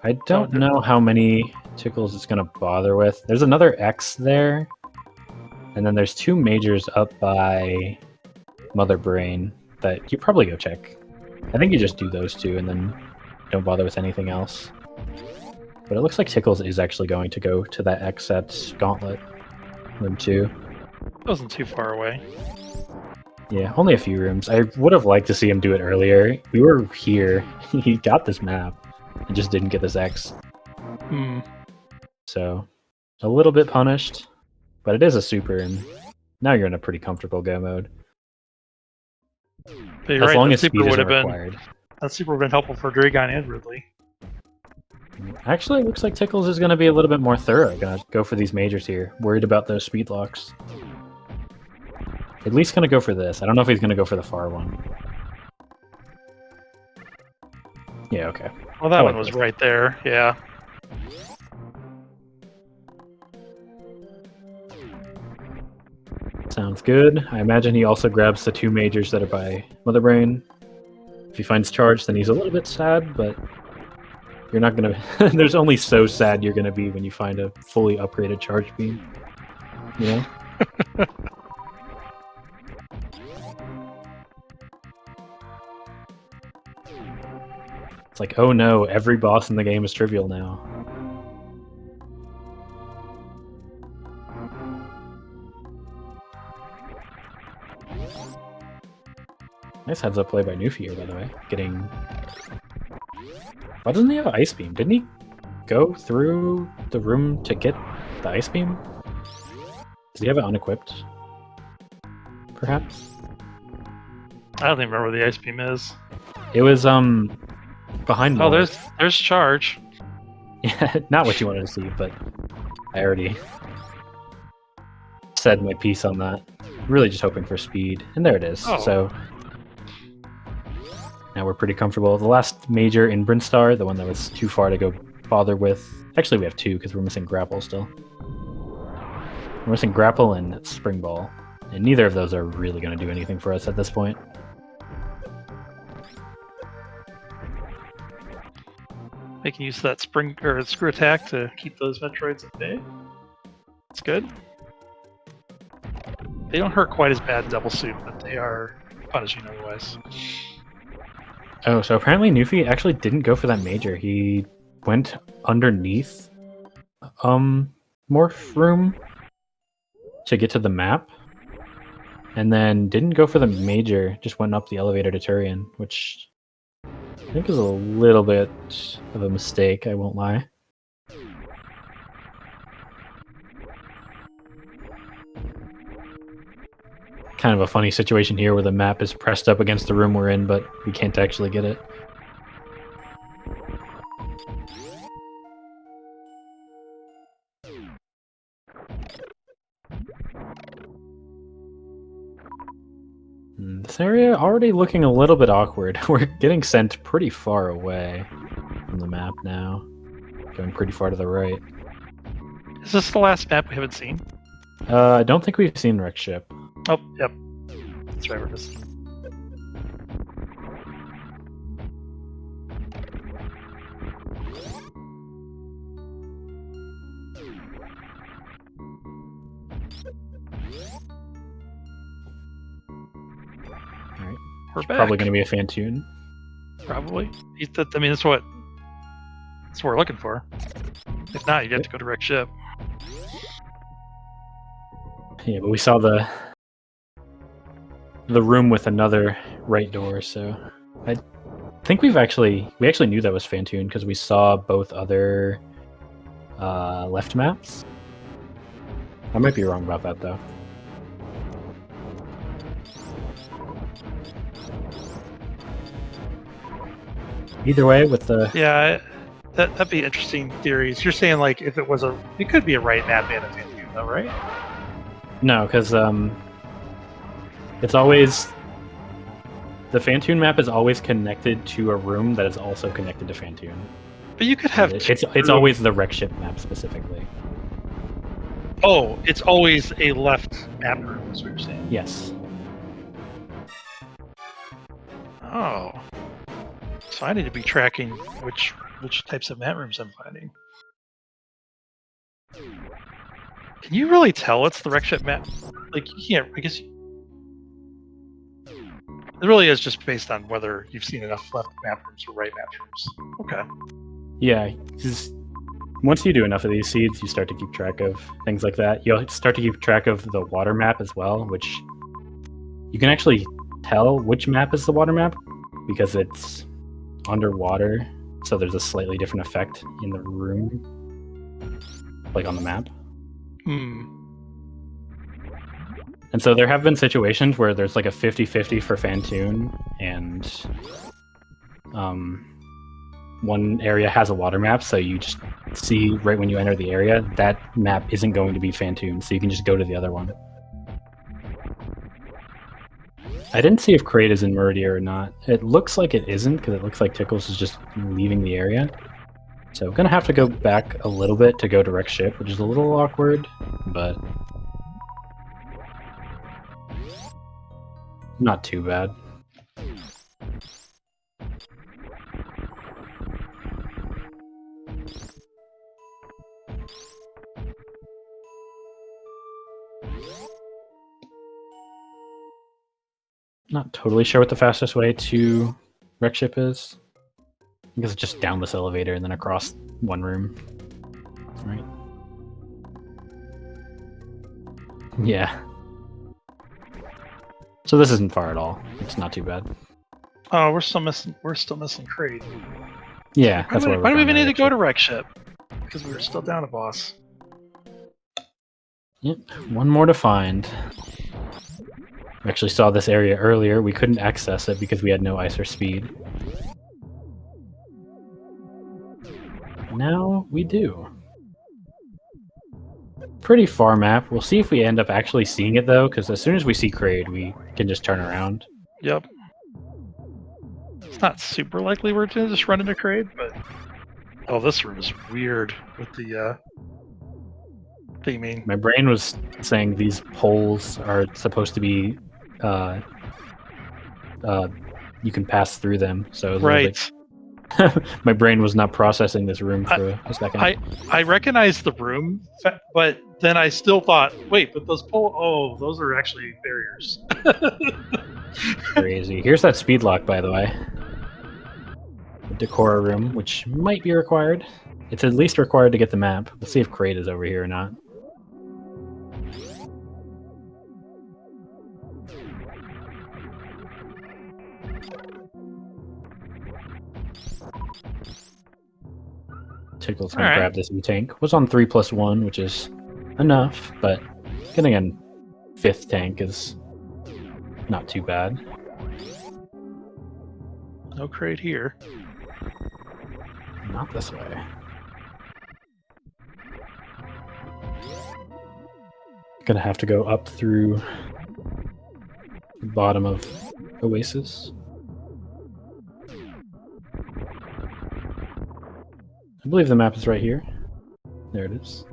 I don't know how many Tickles it's going to bother with. There's another X there, and then there's 2 majors up by Mother Brain that you probably go check. I think you just do those 2 and then don't bother with anything else. But it looks like Tickles is actually going to go to that X at Gauntlet room 2. It wasn't too far away. Yeah, only a few rooms. I would have liked to see him do it earlier. We were here. He got this map and just didn't get this X. So, a little bit punished, but it is a super, and now you're in a pretty comfortable go mode. But as long as speed isn't required. That super would have been helpful for Dragon and Ridley. Actually, it looks like Tickles is going to be a little bit more thorough. Going to go for these majors here. Worried about those speed locks. At least going to go for this. I don't know if he's going to go for the far one. Yeah, okay. Well, that one was right there, yeah. Sounds good. I imagine he also grabs the 2 majors that are by Mother Brain. If he finds charge, then he's a little bit sad, but you're not going to... There's only so sad you're going to be when you find a fully upgraded charge beam. It's like, oh no, every boss in the game is trivial now. Nice heads up play by Newfie here, by the way. Getting... Why doesn't he have Ice Beam? Didn't he go through the room to get the Ice Beam? Does he have it unequipped? Perhaps? I don't even remember where the Ice Beam is. It was, behind Oh, there's charge. Yeah, not what you wanted to see, but I already said my piece on that. Really just hoping for speed, and there it is. Oh. So now we're pretty comfortable. The last major in Brinstar, the one that was too far to go bother with. Actually, we have 2 because we're missing grapple still. We're missing grapple and spring ball, and neither of those are really going to do anything for us at this point. They can use that spring or screw attack to keep those Metroids at bay. That's good. They don't hurt quite as bad in double suit, but they are punishing otherwise. Oh, so apparently Newfie actually didn't go for that major. He went underneath morph room to get to the map, and then didn't go for the major, just went up the elevator to Turian, which I think is a little bit of a mistake, I won't lie. Kind of a funny situation here where the map is pressed up against the room we're in, but we can't actually get it. This area already looking a little bit awkward. We're getting sent pretty far away from the map now. Going pretty far to the right. Is this the last map we haven't seen? I don't think we've seen Wreck Ship. Oh, yep. That's right, we're missing. Alright. We're back. Probably going to be a Fantoon. Probably. I mean, that's what we're looking for. If not, you'd have to go to Wreck Ship. Yeah, but we saw the room with another right door, so I think we actually knew that was Fantoon because we saw both other left maps. I might be wrong about that though. Either way, with the that'd be interesting theories. You're saying like if it was it could be a right map and a Fantoon though, right? No, because it's always the Fantoon map is always connected to a room that is also connected to Fantoon. But you could have it's always the Wreck Ship map specifically. Oh, it's always a left map room, is what you're saying. Yes. Oh. So I need to be tracking which types of map rooms I'm finding. Can you really tell it's the Wreck Ship map? Like, you can't, I guess... It really is just based on whether you've seen enough left map rooms or right map rooms. Okay. Yeah, just once you do enough of these seeds, you start to keep track of things like that. You'll start to keep track of the water map as well, which you can actually tell which map is the water map because it's underwater, so there's a slightly different effect in the room, like on the map. And so there have been situations where there's like a 50-50 for Fantoon, and one area has a water map, so you just see right when you enter the area, that map isn't going to be Fantoon, so you can just go to the other one. I didn't see if Kraid is in Meridia or not. It looks like it isn't, because it looks like Tickles is just leaving the area. So I'm going to have to go back a little bit to go to Wreck Ship, which is a little awkward, but not too bad. Not totally sure what the fastest way to Wreck Ship is. I guess it's just down this elevator and then across one room. Right? Yeah. So this isn't far at all. It's not too bad. Oh, we're still missing Kraid. Yeah, that's why do we even need to go to Wreck Ship? Because we were still down a boss. Yep, one more to find. We actually saw this area earlier. We couldn't access it because we had no ice or speed. Now we do. Pretty far map. We'll see if we end up actually seeing it though, because as soon as we see Kraid, we can just turn around. Yep. It's not super likely we're going to just run into Kraid, but... Oh, this room is weird with the, do you mean? My brain was saying these poles are supposed to be, you can pass through them. So it was a little Right. bit. My brain was not processing this room for a second. I recognized the room, but then I still thought, wait, but those those are actually barriers. Crazy. Here's that speed lock, by the way. The Decora room, which might be required. It's at least required to get the map. We'll see if Kraid is over here or not. Tickle's gonna grab this tank. Was on 3+1, which is enough, but getting a 5th tank is not too bad. No Kraid here. Not this way. Gonna have to go up through the bottom of Oasis. I believe the map is right here. There it is.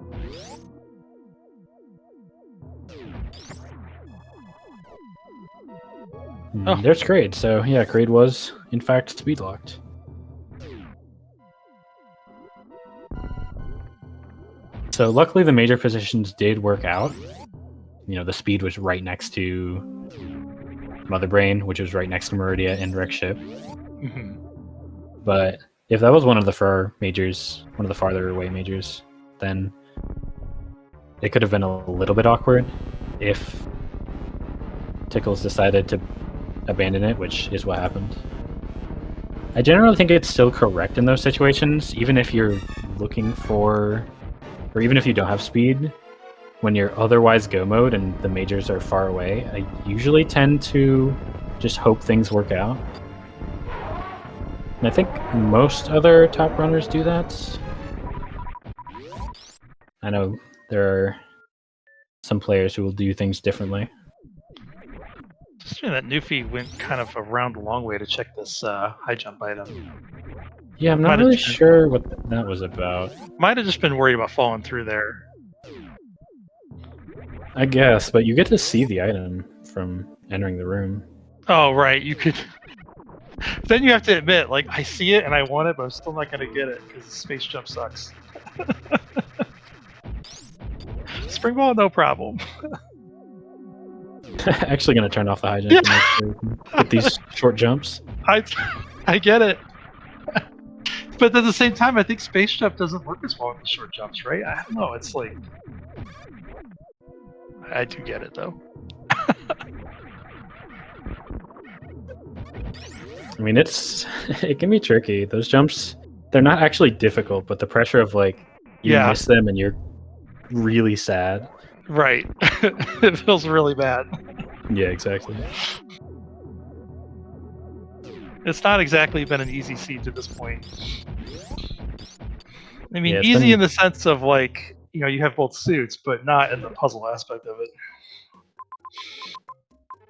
There's Kraid. So yeah, Kraid was in fact speed locked. So luckily the major positions did work out. You know, the speed was right next to Mother Brain, which was right next to Meridia and Wreck Ship. Mm-hmm. But if that was one of the far majors, one of the farther away majors, then it could have been a little bit awkward if Tickles decided to abandon it, which is what happened. I generally think it's still correct in those situations, even if you're looking for, or even if you don't have speed, when you're otherwise go mode and the majors are far away, I usually tend to just hope things work out. And I think most other top runners do that. I know there are some players who will do things differently. Just that Newfie went kind of around a long way to check this high jump item. Yeah, I'm not really sure what that was about. Might have just been worried about falling through there. I guess, but you get to see the item from entering the room. Oh, right, you could... Then you have to admit, like, I see it and I want it, but I'm still not going to get it, because the space jump sucks. Springball, no problem. Actually going to turn off the high jump to make sure we can get these short jumps. I get it. But at the same time, I think space jump doesn't work as well with the short jumps, right? I don't know, it's like... I do get it, though. I mean, it can be tricky. Those jumps, they're not actually difficult, but the pressure of, like, you miss them and you're really sad. Right. It feels really bad. Yeah, exactly. It's not exactly been an easy seed to this point. I mean, Yeah, easy in the sense of, like, you know, you have both suits, but not in the puzzle aspect of it.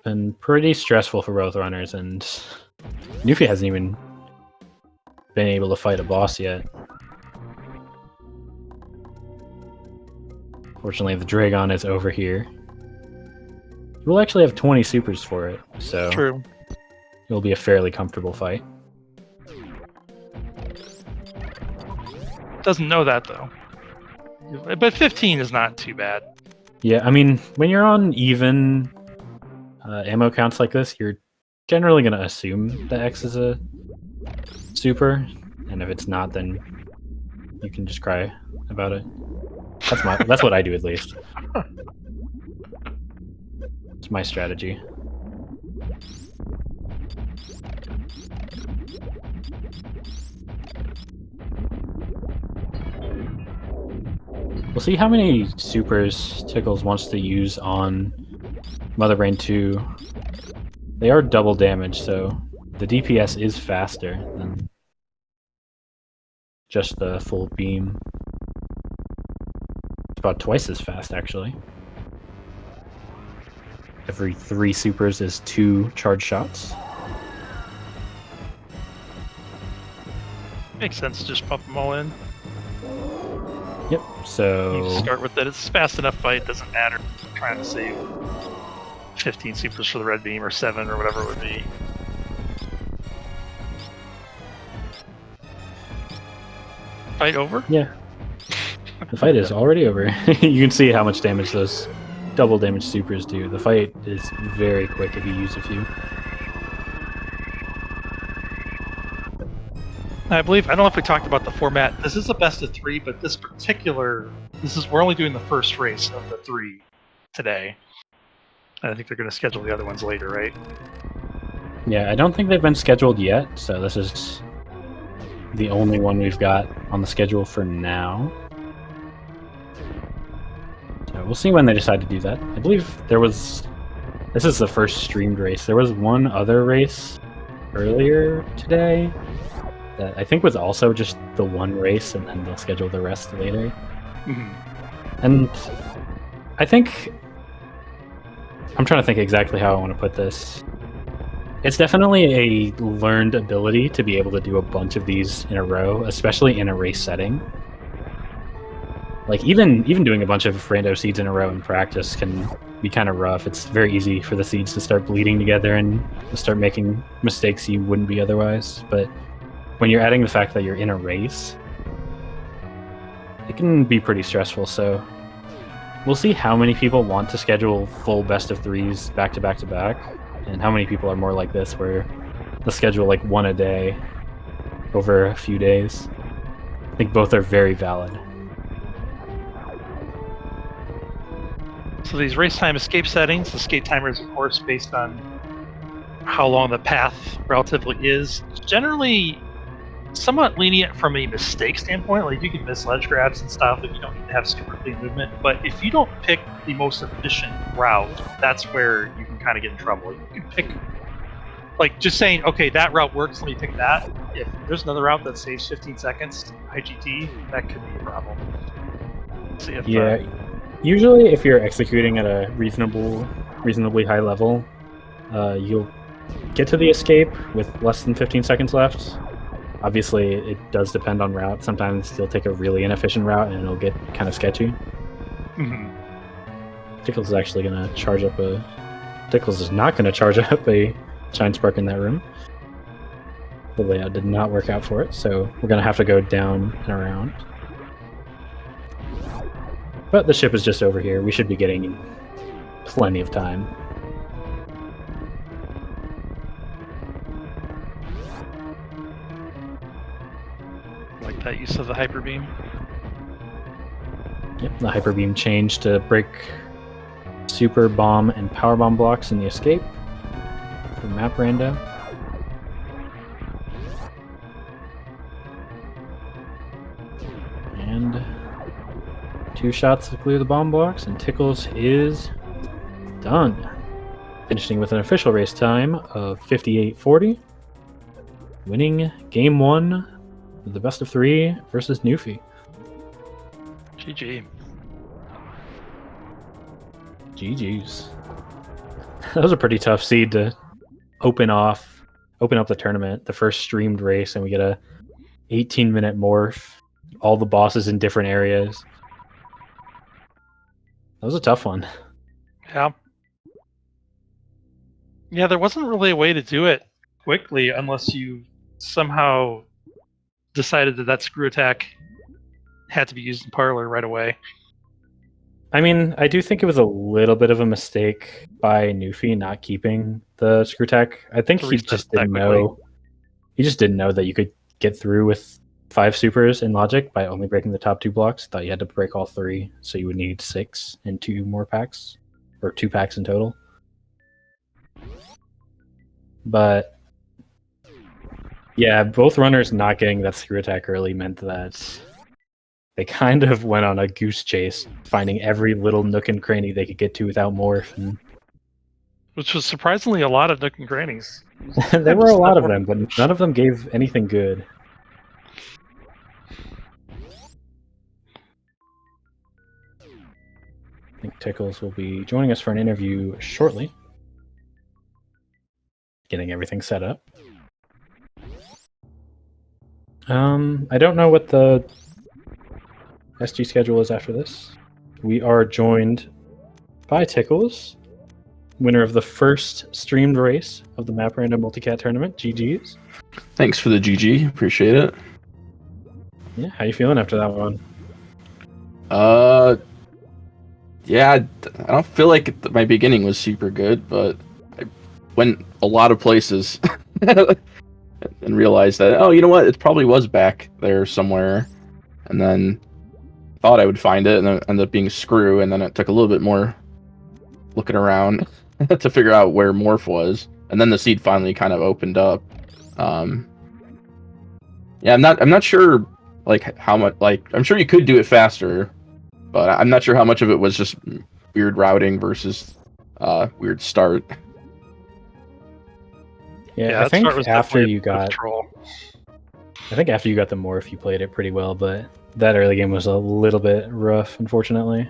Been pretty stressful for both runners, and Newfie hasn't even been able to fight a boss yet. Fortunately, the Dragon is over here. We'll actually have 20 supers for it, so True. It'll be a fairly comfortable fight. Doesn't know that, though. But 15 is not too bad. Yeah, I mean, when you're on even ammo counts like this, you're generally going to assume that X is a super, and if it's not, then you can just cry about it. That's what I do, at least. It's my strategy. We'll see how many supers Tickles wants to use on Mother Brain 2. They are double damage, so the DPS is faster than just the full beam. It's about twice as fast, actually. Every 3 supers is 2 charge shots. Makes sense to just pump them all in. Yep. So You just start with it. It's a fast enough fight. Doesn't matter. I'm trying to save 15 supers for the red beam or 7 or whatever it would be. Fight over? Yeah. The fight is already over. You can see how much damage those double damage supers do. The fight is very quick if you use a few. I believe, I don't know if we talked about the format. This is a best of 3, but we're only doing the first race of the 3 today. I think they're going to schedule the other ones later, right? Yeah, I don't think they've been scheduled yet, so this is the only one we've got on the schedule for now. So we'll see when they decide to do that. I believe this is the first streamed race. There was one other race earlier today that I think was also just the one race, and then they'll schedule the rest later. Mm-hmm. And I think I'm trying to think exactly how I want to put this. It's definitely a learned ability to be able to do a bunch of these in a row, especially in a race setting. Like even doing a bunch of rando seeds in a row in practice can be kind of rough. It's very easy for the seeds to start bleeding together and start making mistakes you wouldn't be otherwise. But when you're adding the fact that you're in a race, it can be pretty stressful. So we'll see how many people want to schedule full best of 3s back to back to back, and how many people are more like this, where they'll schedule like one a day over a few days. I think both are very valid. So these race time escape settings, the escape timer is of course based on how long the path relatively is. Generally somewhat lenient from a mistake standpoint. Like you can miss ledge grabs and stuff if you don't need to have super clean movement. But if you don't pick the most efficient route, that's where you can kind of get in trouble. You can pick, like just saying, okay, that route works, let me pick that. If there's another route that saves 15 seconds, IGT, that could be a problem. See if, yeah, usually if you're executing at a reasonably high level, you'll get to the escape with less than 15 seconds left. Obviously, it does depend on route. Sometimes you'll take a really inefficient route and it'll get kind of sketchy. Mm-hmm. Tickles is actually going to charge up Tickles is not going to charge up a Shine Spark in that room. The layout did not work out for it, so we're going to have to go down and around. But the ship is just over here. We should be getting plenty of time. Like that use of the hyper beam. Yep, the hyper beam changed to break super bomb and power bomb blocks in the escape for map rando. And 2 shots to clear the bomb blocks, and Tickles is done. Finishing with an official race time of 58:40. Winning game 1 of the best of 3 versus Newfie. GG. GG's. That was a pretty tough seed to open up the tournament, the first streamed race, and we get a 18-minute morph, all the bosses in different areas. That was a tough one. Yeah. Yeah, there wasn't really a way to do it quickly unless you somehow decided that screw attack had to be used in Parlor right away. I mean, I do think it was a little bit of a mistake by Newfie not keeping the screw attack. I think he just didn't know. He just didn't know that you could get through with 5 supers in Logic by only breaking the top 2 blocks. Thought you had to break all 3, so you would need 6 and 2 more packs, or 2 packs in total. But yeah, both runners not getting that screw attack early meant that they kind of went on a goose chase, finding every little nook and cranny they could get to without morph. And which was surprisingly a lot of nook and crannies. There were a lot of them, but none of them gave anything good. I think Tickles will be joining us for an interview shortly. Getting everything set up. I don't know what the SG schedule is after this. We are joined by Tickles, winner of the first streamed race of the Map Rando Multicat tournament. GG's. Thanks for the GG. Appreciate it. Yeah, how you feeling after that one? Yeah, I don't feel like my beginning was super good, but I went a lot of places and realized that, oh, you know what? It probably was back there somewhere. And then thought I would find it, and then it ended up being Screw, and then it took a little bit more looking around to figure out where Morph was. And then the seed finally kind of opened up. Yeah, I'm not sure like how much, like, I'm sure you could do it faster, but I'm not sure how much of it was just weird routing versus weird start. Yeah, I think after you got the morph, you played it pretty well, but that early game was a little bit rough, unfortunately.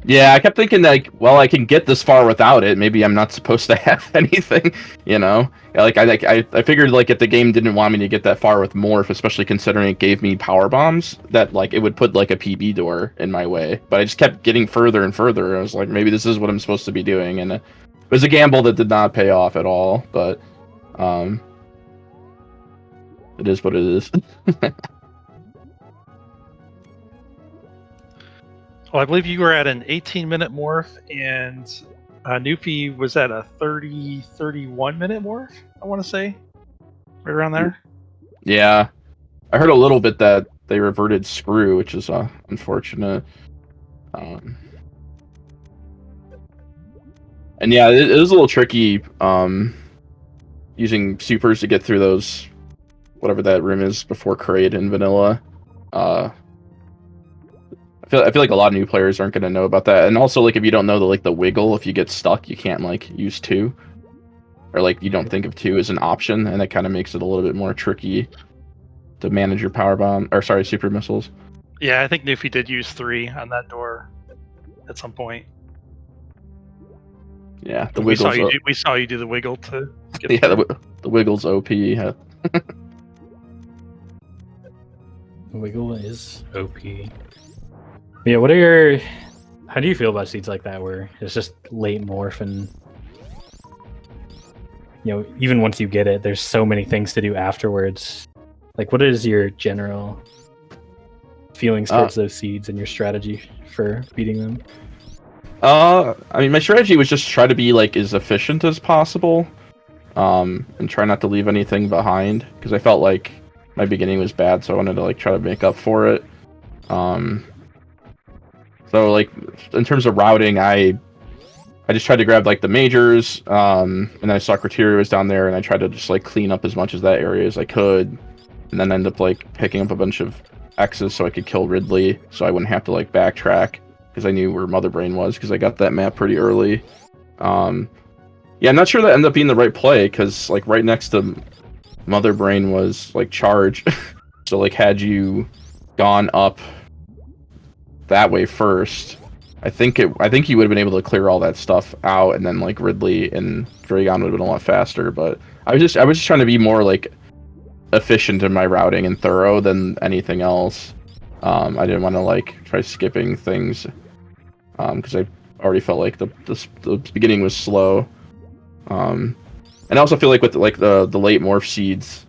Yeah, I kept thinking like, well, I can get this far without it. Maybe I'm not supposed to have anything, you know? Like I figured like if the game didn't want me to get that far with morph, especially considering it gave me power bombs, that like it would put like a PB door in my way. But I just kept getting further and further. I was like, maybe this is what I'm supposed to be doing, and it was a gamble that did not pay off at all. But it is what it is. Well, I believe you were at an 18-minute morph, and Newfie was at a 31-minute morph, I want to say. Right around there. Yeah. I heard a little bit that they reverted Screw, which is unfortunate. And yeah, it was a little tricky using supers to get through those, whatever that room is before Kraid and Vanilla. I feel like a lot of new players aren't going to know about that. And also, like, if you don't know the wiggle, if you get stuck, you can't like use 2, or like you don't think of 2 as an option, and that kind of makes it a little bit more tricky to manage your power bomb, or sorry, super missiles. Yeah, I think Newfie did use 3 on that door at some point. Yeah, the we wiggles. We saw you do the wiggle to get yeah, the wiggles OP. Yeah. The wiggle is OP. Yeah, how do you feel about seeds like that where it's just late morph, and you know, even once you get it, there's so many things to do afterwards? Like, what is your general feelings towards those seeds and your strategy for beating them? I mean, my strategy was just try to be like as efficient as possible, and try not to leave anything behind, because I felt like my beginning was bad, so I wanted to like try to make up for it. So like in terms of routing, I just tried to grab like the majors, and then I saw Criteria was down there, and I tried to just like clean up as much of that area as I could, and then end up like picking up a bunch of X's so I could kill Ridley, so I wouldn't have to like backtrack, because I knew where Mother Brain was, because I got that map pretty early. Yeah, I'm not sure that ended up being the right play, because like right next to Mother Brain was like Charge, so like had you gone up that way first, I think you would have been able to clear all that stuff out, and then like Ridley and Dragon would have been a lot faster. But I was just trying to be more like efficient in my routing and thorough than anything else. I didn't want to like try skipping things, because I already felt like the beginning was slow. And I also feel like with like the late morph seeds,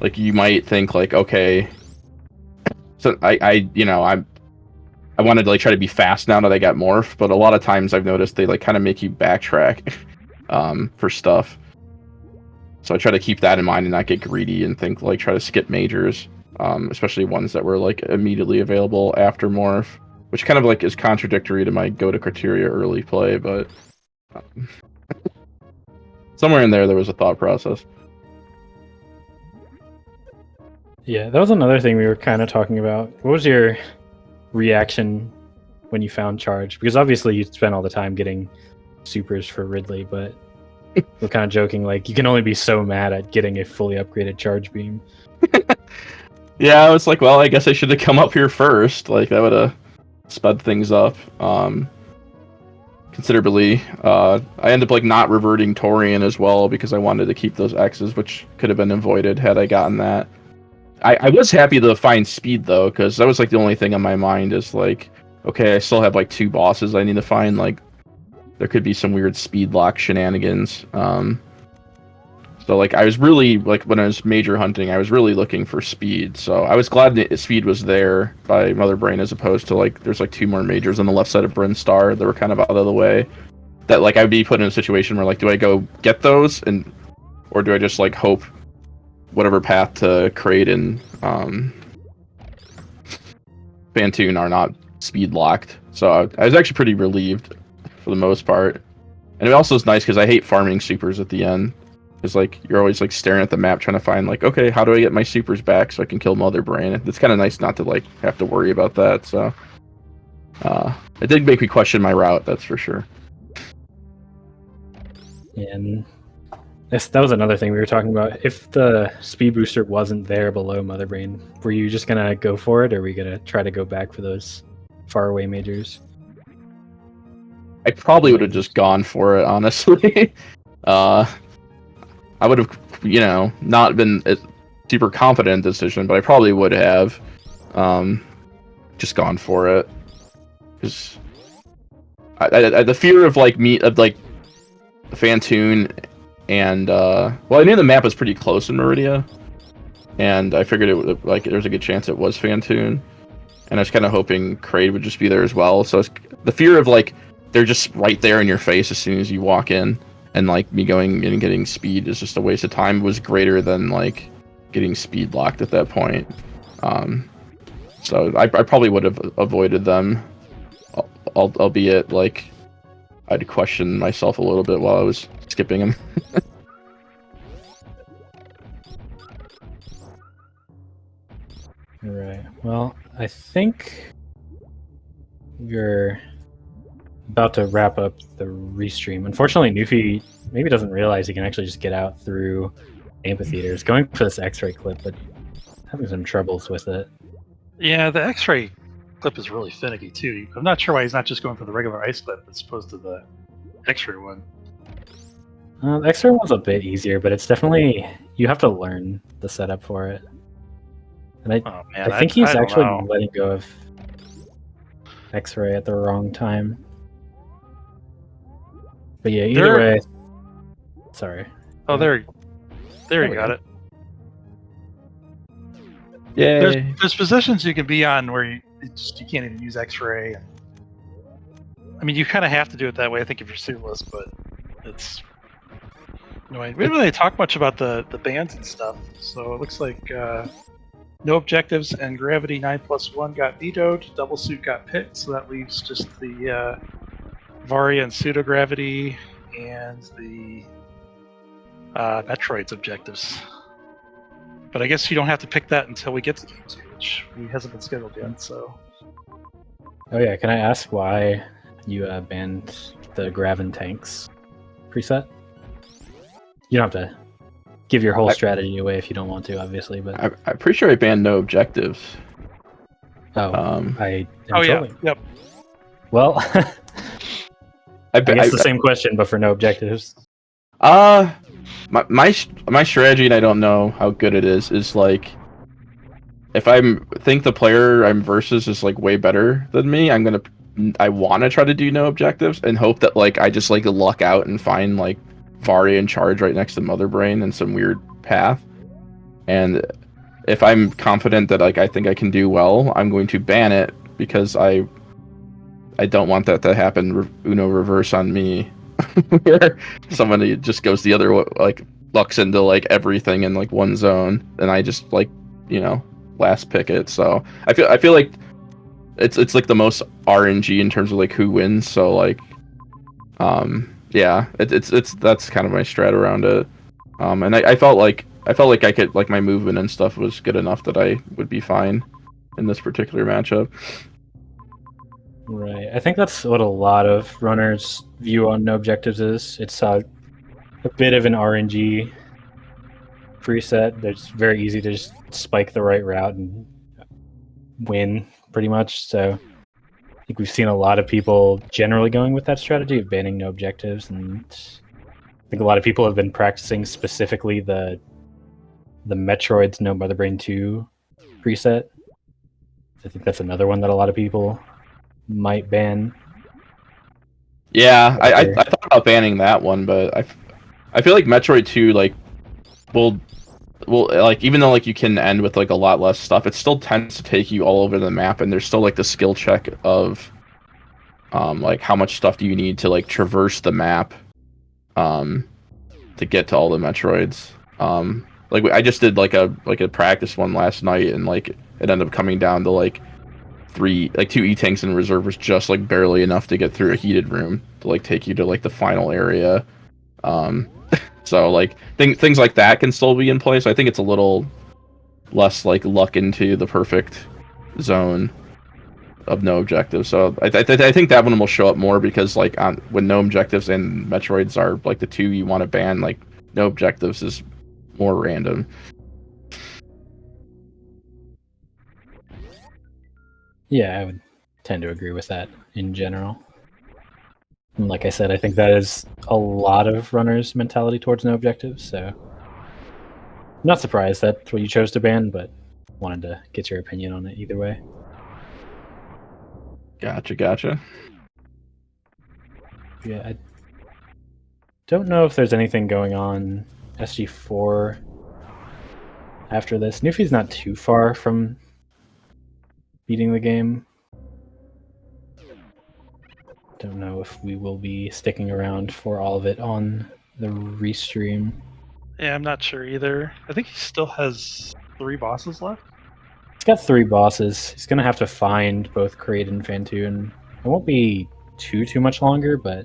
like you might think like, okay, so I wanted to like try to be fast now that I got morph, but a lot of times I've noticed they like kind of make you backtrack for stuff. So I try to keep that in mind and not get greedy and think like try to skip majors, especially ones that were like immediately available after morph, which kind of like is contradictory to my go to Criteria early play, but somewhere in there was a thought process. Yeah, that was another thing we were kind of talking about. What was your reaction when you found Charge? Because obviously you spent all the time getting supers for Ridley, but we're kind of joking like you can only be so mad at getting a fully upgraded Charge beam. Yeah, I was like, well, I guess I should have come up here first. Like that would have sped things up considerably. I ended up like not reverting Torian as well, because I wanted to keep those X's, which could have been avoided had I gotten that. I was happy to find speed though, because that was like the only thing on my mind is like, okay, I still have like 2 bosses I need to find. Like, there could be some weird speed lock shenanigans. So like I was really like when I was major hunting, I was really looking for speed. So I was glad that speed was there by Mother Brain as opposed to like there's like 2 more majors on the left side of Bryn Star that were kind of out of the way. That like I'd be put in a situation where like, do I go get those or do I just like hope whatever path to Kraid and Phantoon are not speed locked? So I was actually pretty relieved for the most part. And it also is nice because I hate farming supers at the end. Because like you're always like staring at the map trying to find like, okay, how do I get my supers back so I can kill Mother Brain? It's kind of nice not to like have to worry about that. So it did make me question my route, that's for sure. And that was another thing we were talking about. If the speed booster wasn't there below Mother Brain, were you just gonna go for it, or were we gonna try to go back for those faraway majors? I probably would have just gone for it, honestly. I would have, not been a super confident decision, but I probably would have just gone for it. Because the fear of like Phantoon and well, I knew the map was pretty close in Meridia, and I figured it would like there's a good chance it was Phantoon, and I was kind of hoping Kraid would just be there as well. So the fear of like they're just right there in your face as soon as you walk in. And like me going and getting speed is just a waste of time was greater than like getting speed locked at that point. So I probably would have avoided them, albeit like I'd question myself a little bit while I was skipping them. All right. Well, I think we're about to wrap up the restream. Unfortunately, Newfie maybe doesn't realize he can actually just get out through amphitheaters. Going for this X-ray clip, but having some troubles with it. Yeah, the X-ray clip is really finicky too. I'm not sure why he's not just going for the regular ice clip as opposed to the X-ray one. The X-ray one's a bit easier, but it's definitely you have to learn the setup for it. And I think he's actually letting go of X-ray at the wrong time. But yeah, either way. Sorry. Oh, there you got it. Yeah. There's positions you can be on where you can't even use X-ray. I mean, you kind of have to do it that way, I think, if you're suitless, but it's. Anyway, we didn't really talk much about the bans and stuff, so it looks like no objectives and Gravity 9+1 got vetoed, Double Suit got picked, so that leaves just the Varia and Pseudo-Gravity and the Metroid's objectives. But I guess you don't have to pick that until we get to Game 2, which hasn't been scheduled yet, so... Oh yeah, can I ask why you banned the Graven Tanks preset? You don't have to give your whole strategy away if you don't want to, obviously, but... I'm pretty sure I banned no objectives. Oh, yeah, yep. Well... I guess the same question, but for no objectives. My strategy, and I don't know how good it is like if think the player I'm versus is like way better than me, I want to try to do no objectives and hope that like I just like luck out and find like Varia in charge right next to Mother Brain in some weird path. And if I'm confident that like I think I can do well, I'm going to ban it because I don't want that to happen Uno reverse on me where somebody just goes the other way, like lucks into like everything in like one zone and I just like last pick it. So I feel like it's like the most RNG in terms of like who wins. So like yeah, it's that's kind of my strat around it. And I felt like I could like my movement and stuff was good enough that I would be fine in this particular matchup. Right. I think that's what a lot of runners' view on no objectives is. It's a bit of an RNG preset. It's very easy to just spike the right route and win, pretty much. So I think we've seen a lot of people generally going with that strategy of banning no objectives, and I think a lot of people have been practicing specifically the Metroid's No Mother Brain 2 preset. I think that's another one that a lot of people might ban. Yeah, I thought about banning that one, but I feel like Metroid 2 like will like, even though like you can end with like a lot less stuff, it still tends to take you all over the map, and there's still like the skill check of like how much stuff do you need to like traverse the map to get to all the Metroids. Like I just did like a practice one last night, and like it ended up coming down to like two E-tanks in reserve was just like barely enough to get through a heated room to like take you to like the final area. So like things like that can still be in place. I think it's a little less like luck into the perfect zone of no objectives. So I think that one will show up more, because like when no objectives and Metroids are like the two you want to ban, like no objectives is more random. Yeah, I would tend to agree with that in general. And like I said, I think that is a lot of runners' mentality towards no objectives, so I'm not surprised that's what you chose to ban, but wanted to get your opinion on it either way. Gotcha. Yeah, I don't know if there's anything going on SG4 after this. Newfie's not too far from beating the game. Don't know if we will be sticking around for all of it on the restream. Yeah, I'm not sure either. I think he still has 3 bosses left. He's got 3 bosses. He's gonna have to find both Kraid and Fantoon. It won't be too much longer, but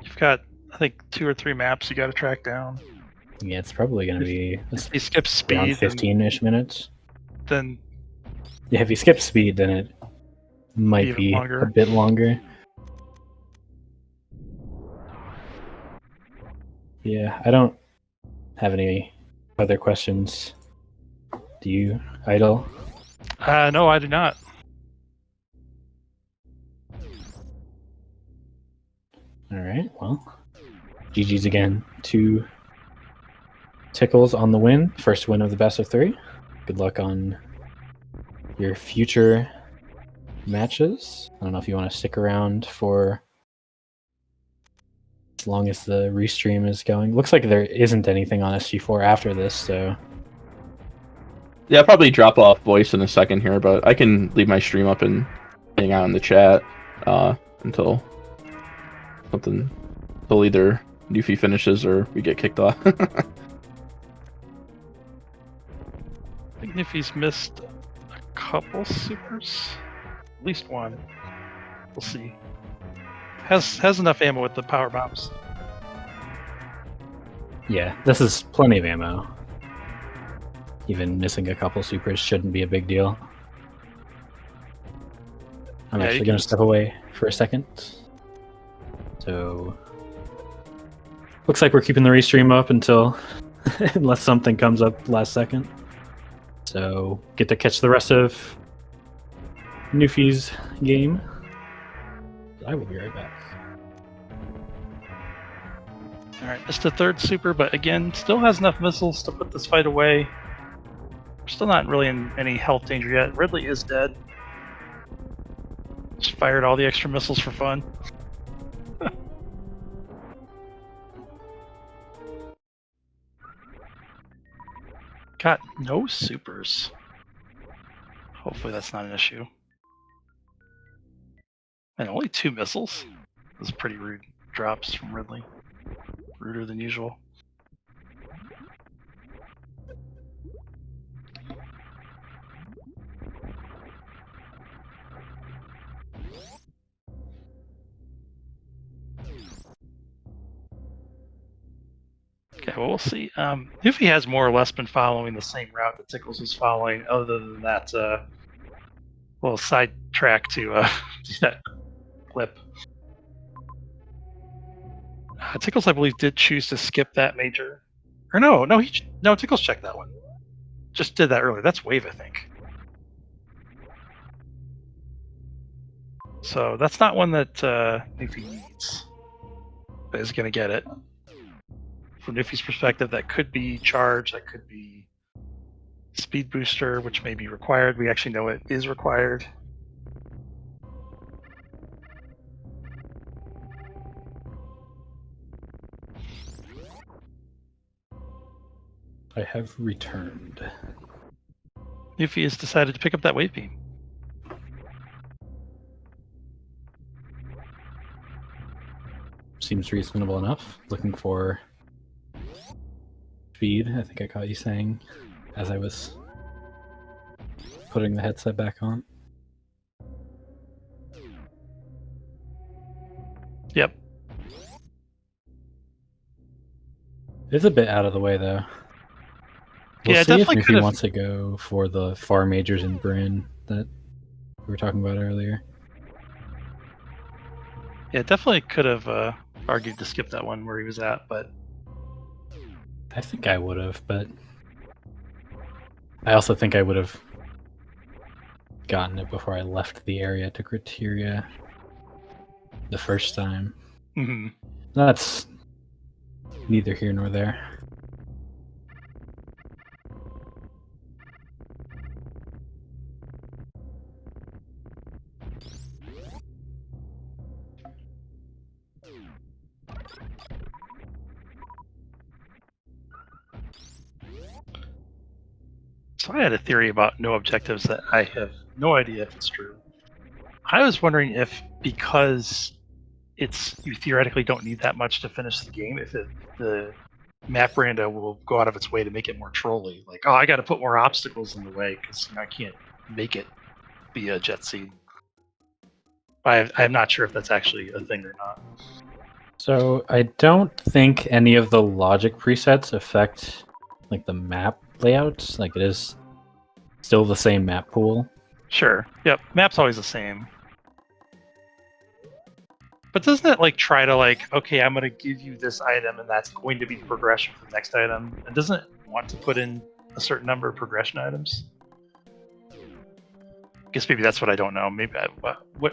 You've got, I think, 2 or 3 maps you got to track down. yeah, it's probably gonna be If he skips around speed, 15-ish minutes. then Yeah, if you skip speed, then it might even be longer. a bit longer. Yeah, I don't have any other questions. Do you, Idle? No, I do not. All right, well, GG's again. 2 tickles on the win. First win of the best of 3. Good luck on your future matches. I don't know if you want to stick around for as long as the restream is going. Looks like there isn't anything on SG4 after this, so Yeah, I'll probably drop off voice in a second here, but I can leave my stream up and hang out in the chat until either Newfie finishes or we get kicked off. I think Newfie's missed a couple supers. At least one. We'll see. Has enough ammo with the power bombs. yeah, this is plenty of ammo. Even missing a couple supers shouldn't be a big deal. I'm actually going to step away for a second. So, looks like we're keeping the restream up until, unless something comes up last second. So, get to catch the rest of Newfie's game. I will be right back. Alright, missed a 3rd super, but again, still has enough missiles to put this fight away. We're still not really in any health danger yet. Ridley is dead. Just fired all the extra missiles for fun. Got no supers. Hopefully that's not an issue. And only 2 missiles? Those are pretty rude drops from Ridley. Ruder than usual. Okay, well, we'll see. Newfie has more or less been following the same route that Tickles was following, other than that little side track to that clip. Tickles, I believe, did choose to skip that major. Or no, Tickles checked that one. Just did that earlier. That's Wave, I think. So that's not one that Newfie needs, but is going to get it. From Newfie's perspective, that could be charge, that could be speed booster, which may be required. We actually know it is required. I have returned. Newfie has decided to pick up that wave beam. Seems reasonable enough. Looking for speed, I think I caught you saying as I was putting the headset back on. Yep. It's a bit out of the way, though. We'll Yeah, see if definitely Newfie could have. wants to go for the far majors in Bryn that we were talking about earlier. Yeah, definitely could have argued to skip that one where he was at, but I think I would have, but I also think I would have gotten it before I left the area to criteria the first time. mhm. That's neither here nor there. So I had a theory about no objectives that I have no idea if it's true. I was wondering if because you theoretically don't need that much to finish the game, if the map rando will go out of its way to make it more trolly. Like, oh, I got to put more obstacles in the way because I can't make it be a jet seed. I'm not sure if that's actually a thing or not. So I don't think any of the logic presets affect like the map layouts. Like it is still the same map pool. Sure. Yep. Map's always the same. But doesn't it like try to like, okay, I'm going to give you this item and that's going to be the progression for the next item? And doesn't it want to put in a certain number of progression items? I guess maybe that's what I don't know. Maybe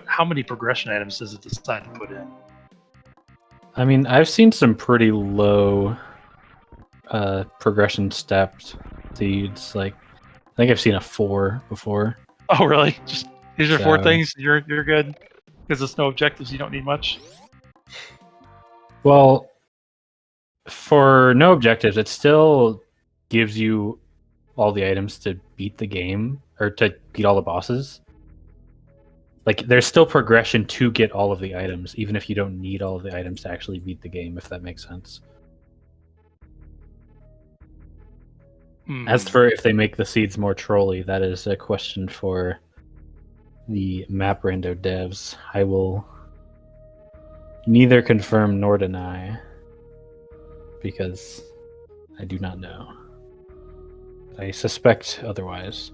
how many progression items does it decide to put in? I mean, I've seen some pretty low progression stepped seeds. Like I think I've seen a 4 before. Oh, really? Just these are 4 So- things. You're good because there's no objectives. You don't need much. Well, for no objectives, it still gives you all the items to beat the game or to beat all the bosses. Like there's still progression to get all of the items, even if you don't need all of the items to actually beat the game, if that makes sense. As for if they make the seeds more trolly, that is a question for the map rando devs. I will neither confirm nor deny because I do not know. I suspect otherwise.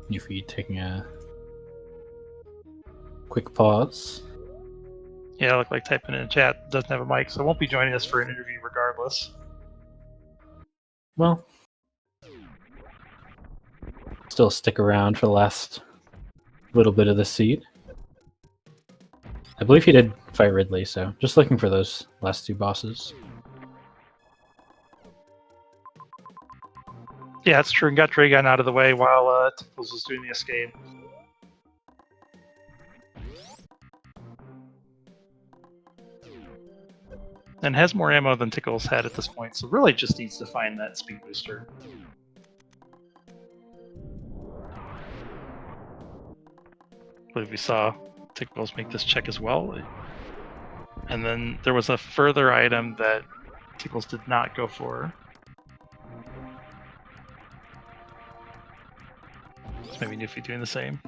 Newfie taking a quick pause. Yeah, I look like typing in a chat. Doesn't have a mic, so won't be joining us for an interview regardless. Well, still stick around for the last little bit of the seed. I believe he did fight Ridley, so just looking for those last 2 bosses. Yeah, it's true. And got Dragon out of the way while Tickles was doing the escape. And has more ammo than Tickles had at this point, so really just needs to find that speed booster. I believe we saw Tickles make this check as well. And then there was a further item that Tickles did not go for. So maybe Newfie doing the same.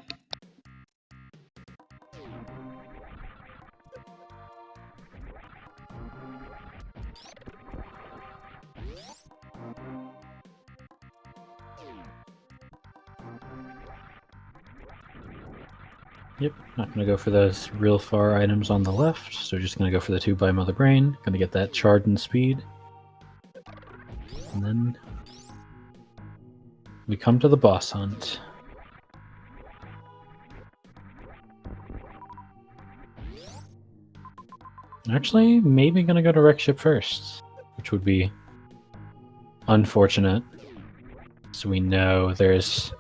Yep, not going to go for those real far items on the left, so just going to go for the 2 by Mother Brain. Going to get that charge and speed. And then we come to the boss hunt. Actually, maybe gonna go to wreck ship first, which would be unfortunate. So we know there's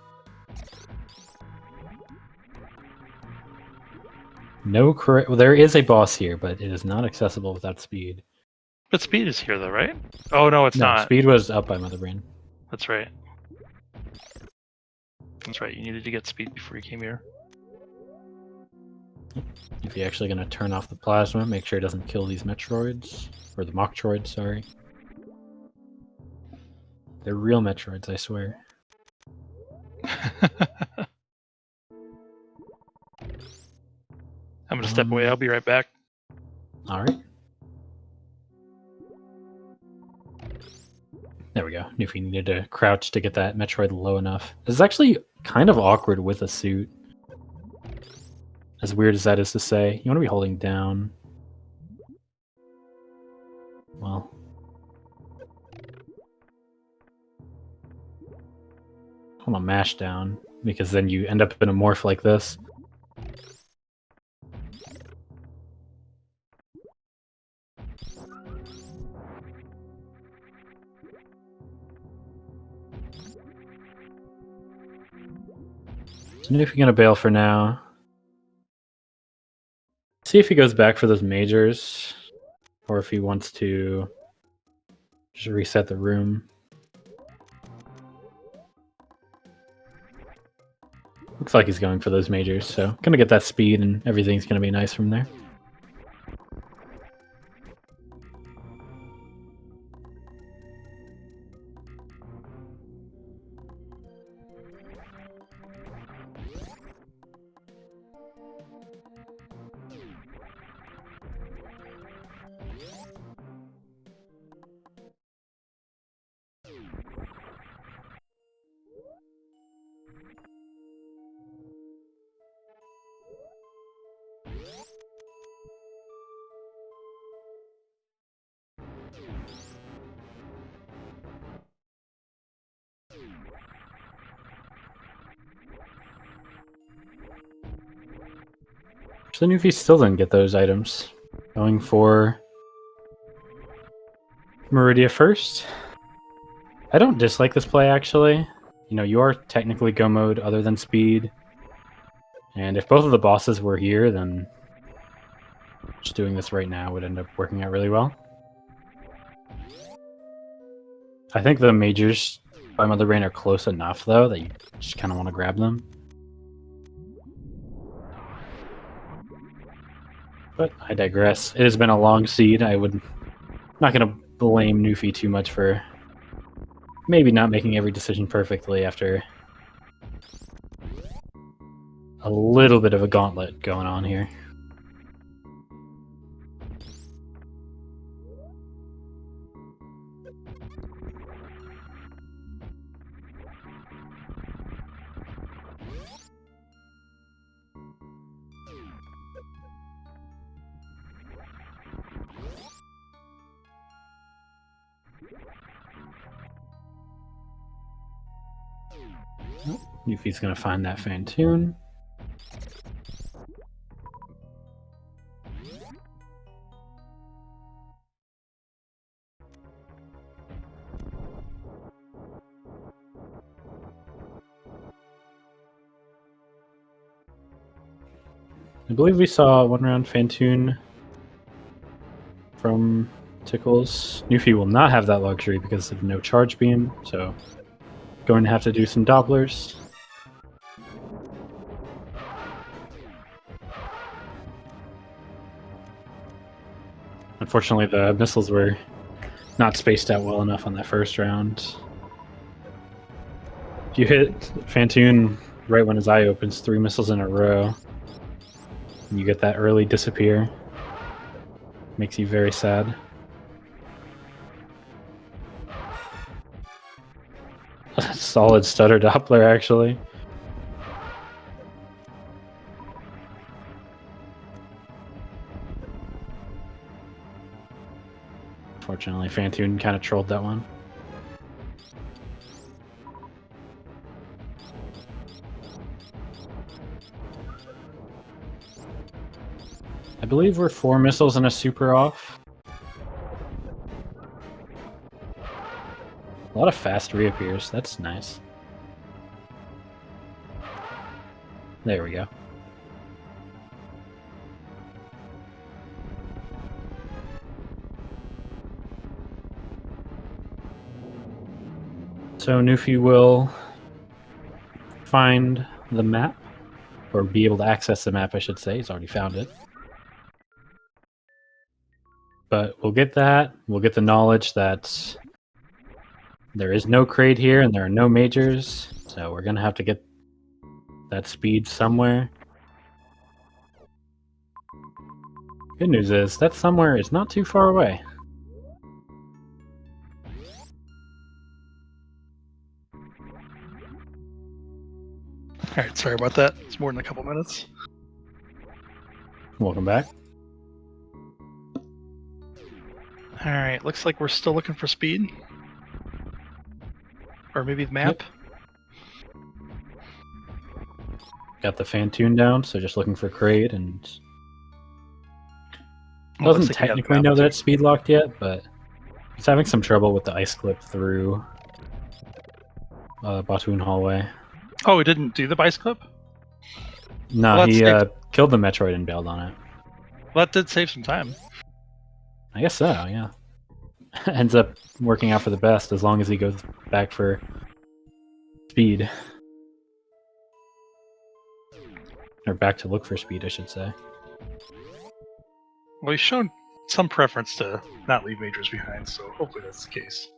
no correct. Well, there is a boss here, but it is not accessible without speed. But speed is here though, right? Oh no, it's No, not. speed was up by Mother Brain. That's right. That's right. You needed to get speed before you came here. If you're actually gonna turn off the plasma, make sure it doesn't kill these Metroids or the Mocktroids. Sorry, they're real Metroids, I swear. I'm gonna step away. I'll be right back. All right. There we go. If you needed to crouch to get that Metroid low enough. This is actually kind of awkward with a suit. As weird as that is to say. You want to be holding down. Well. I want to mash down, because then you end up in a morph like this. So if you're going to bail for now. See if he goes back for those majors, or if he wants to just reset the room. Looks like he's going for those majors, so gonna get that speed and everything's gonna be nice from there. So Newfie still didn't get those items. Going for Meridia first. I don't dislike this play, actually. You know, you are technically go mode other than speed. And if both of the bosses were here, then just doing this right now would end up working out really well. I think the majors by Mother Brain are close enough, though, that you just kind of want to grab them. But I digress. It has been a long seed. I'm not going to blame Newfie too much for maybe not making every decision perfectly after a little bit of a gauntlet going on here. Newfie's going to find that Fantoon. I believe we saw one round Fantoon from Tickles. Newfie will not have that luxury because of no charge beam, so going to have to do some Dopplers. Unfortunately, the missiles were not spaced out well enough on that first round. If you hit Fantoon right when his eye opens, 3 missiles in a row, and you get that early disappear, makes you very sad. Solid stutter Doppler, actually. Fortunately, Fantoon kind of trolled that one. I believe we're 4 missiles and a super off. A lot of fast reappears. That's nice. There we go. So Newfie will find the map, or be able to access the map, I should say. He's already found it. But we'll get that. We'll get the knowledge that there is no crate here and there are no majors. So we're going to have to get that speed somewhere. Good news is that somewhere is not too far away. All right, sorry about that. It's more than a couple minutes. Welcome back. All right, looks like we're still looking for speed. Or maybe the map. Yep. Got the fan tune down, so just looking for crate, and doesn't technically know that it's speed locked yet, but he's having some trouble with the ice clip through Batoon hallway. Oh, he didn't do the ice clip? No, well, he killed the Metroid and bailed on it. Well, that did save some time. I guess so, yeah. Ends up working out for the best as long as he goes back for speed. Or back to look for speed, I should say. Well, he's shown some preference to not leave majors behind, so hopefully that's the case.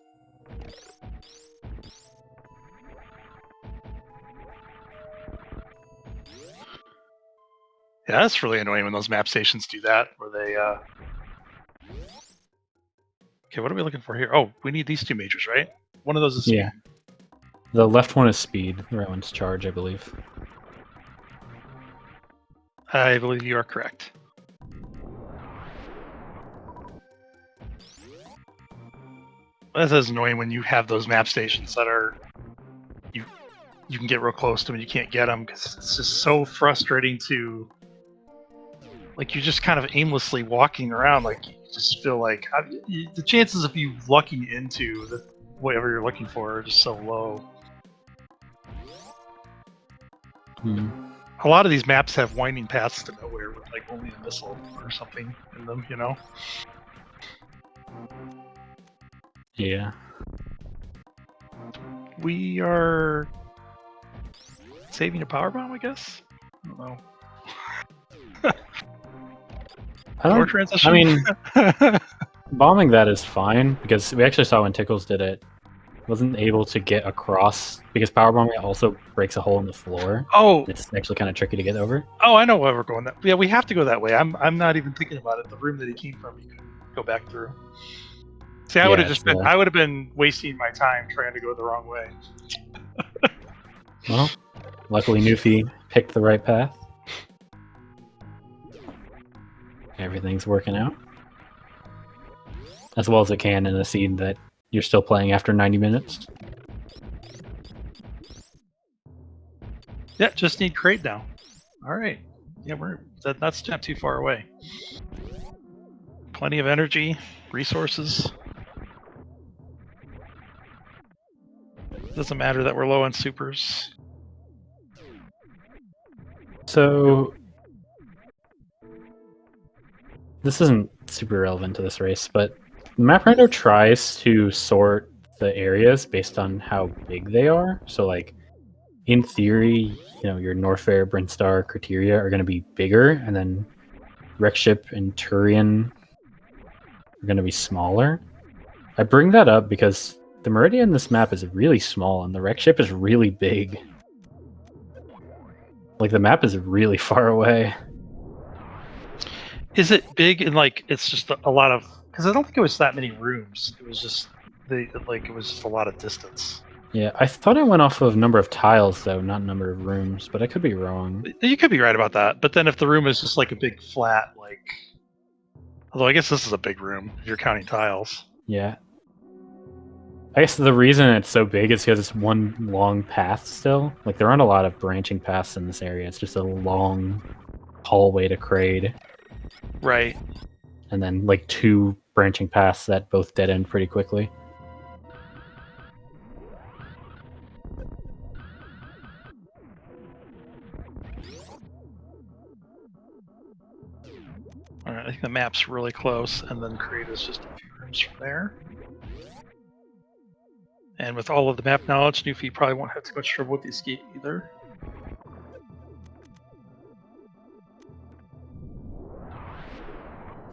Yeah, that's really annoying when those map stations do that, where they, Okay, what are we looking for here? Oh, we need these 2 majors, right? One of those is speed. Yeah. The left one is speed, the right one's charge, I believe. I believe you are correct. That is annoying when you have those map stations that are... You can get real close to them and you can't get them, because it's just so frustrating to... Like, you're just kind of aimlessly walking around, like, you just feel like... the chances of you lucking into whatever you're looking for are just so low. A lot of these maps have winding paths to nowhere with, like, only a missile or something in them, you know? Yeah. We are... saving a power bomb, I guess? I don't know. I mean, bombing that is fine, because we actually saw when Tickles did it, wasn't able to get across, because power bombing also breaks a hole in the floor. Oh! It's actually kind of tricky to get over. Oh, I know why we're going that... Yeah, we have to go that way. I'm not even thinking about it. The room that he came from, you could go back through. See, I would have just been... I would have been wasting my time trying to go the wrong way. Well, luckily Newfie picked the right path. Everything's working out as well as it can in a scene that you're still playing after 90 minutes. Yeah, just need crate now. All right. Yeah, that's not too far away. Plenty of energy, resources. Doesn't matter that we're low on supers. So this isn't super relevant to this race, but Map Rando tries to sort the areas based on how big they are. So, like, in theory, your Norfair, Brinstar, Criteria are going to be bigger, and then Wreckship and Turian are going to be smaller. I bring that up because the Meridian in this map is really small, and the Wreckship is really big. Like, the map is really far away. Is it big and, like, it's just a lot of... Because I don't think it was that many rooms. It was just... it was just a lot of distance. Yeah, I thought I went off of number of tiles, though, not number of rooms, but I could be wrong. You could be right about that, but then if the room is just, like, a big flat, like... Although I guess this is a big room, if you're counting tiles. Yeah. I guess the reason it's so big is because it's one long path still. Like, there aren't a lot of branching paths in this area. It's just a long hallway to Kraid. Right. And then like 2 branching paths that both dead end pretty quickly. All right, I think the map's really close, and then create is just a few rooms from there. And with all of the map knowledge, Newfie probably won't have too much trouble with the escape either.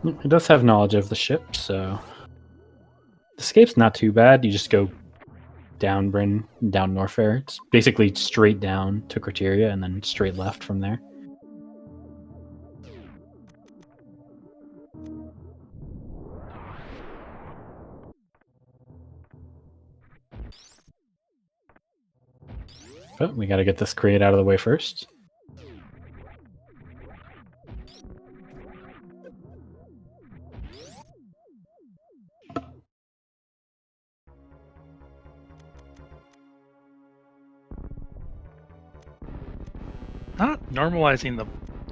It does have knowledge of the ship, so the escape's not too bad. You just go down Bryn, down Norfair. It's basically straight down to Criteria and then straight left from there. But we got to get this crate out of the way first. Not normalizing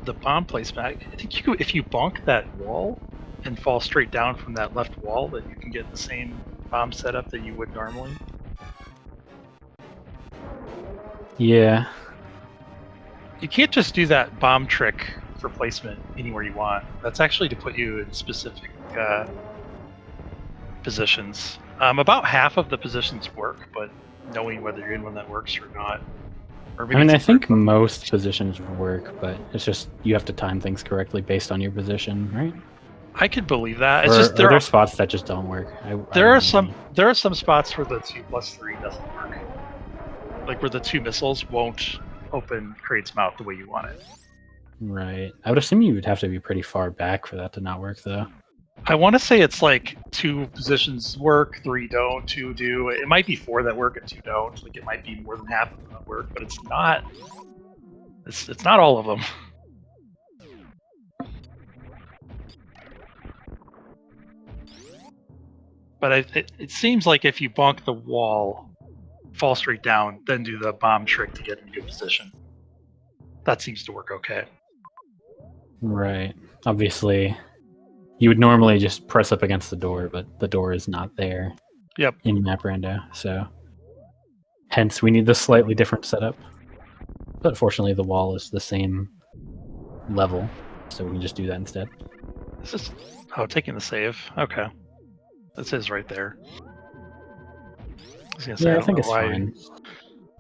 the bomb placement. I think if you bonk that wall and fall straight down from that left wall, that you can get the same bomb setup that you would normally. Yeah. You can't just do that bomb trick for placement anywhere you want. That's actually to put you in specific positions. About half of the positions work, but knowing whether you're in one that works or not. Or maybe I mean, I it's think most positions work, but it's just you have to time things correctly based on your position, right? I could believe that. Or It's just are there spots that just don't work? There are some spots where the 2+3 doesn't work. Like where the 2 missiles won't open crate's mouth the way you want it. Right. I would assume you would have to be pretty far back for that to not work, though. I want to say it's like 2 positions work, 3 don't, 2 do. It might be 4 that work and 2 don't. Like it might be more than half of them that work, but it's not. It's not all of them. But it seems like if you bonk the wall, fall straight down, then do the bomb trick to get in good position, that seems to work okay. Right. Obviously, you would normally just press up against the door, but the door is not there. Yep. In map rando, so hence we need this slightly different setup. But fortunately, the wall is the same level, so we can just do that instead. This is taking the save. Okay, this is right there. I think it's fine.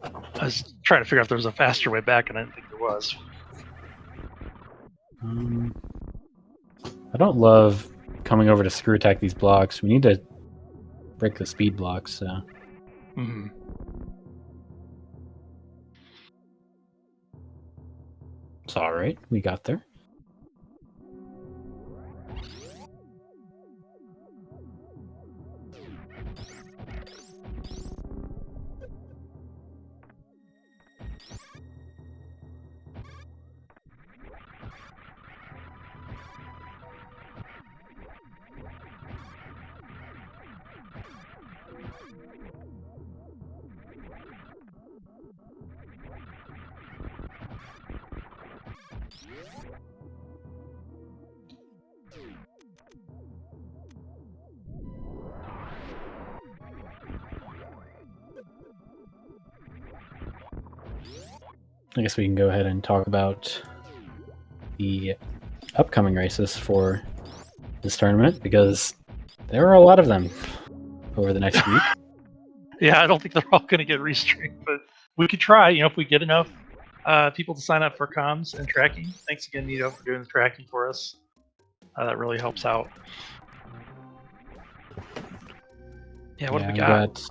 I was trying to figure out if there was a faster way back, and I didn't think there was. I don't love coming over to screw attack these blocks. We need to break the speed blocks, so. Mm-hmm. It's alright, we got there. I guess we can go ahead and talk about the upcoming races for this tournament, because there are a lot of them over the next week. Yeah, I don't think they're all going to get restreamed, but we could try. If we get enough people to sign up for comms and tracking. Thanks again, Nito, for doing the tracking for us. That really helps out. Yeah, what do we got?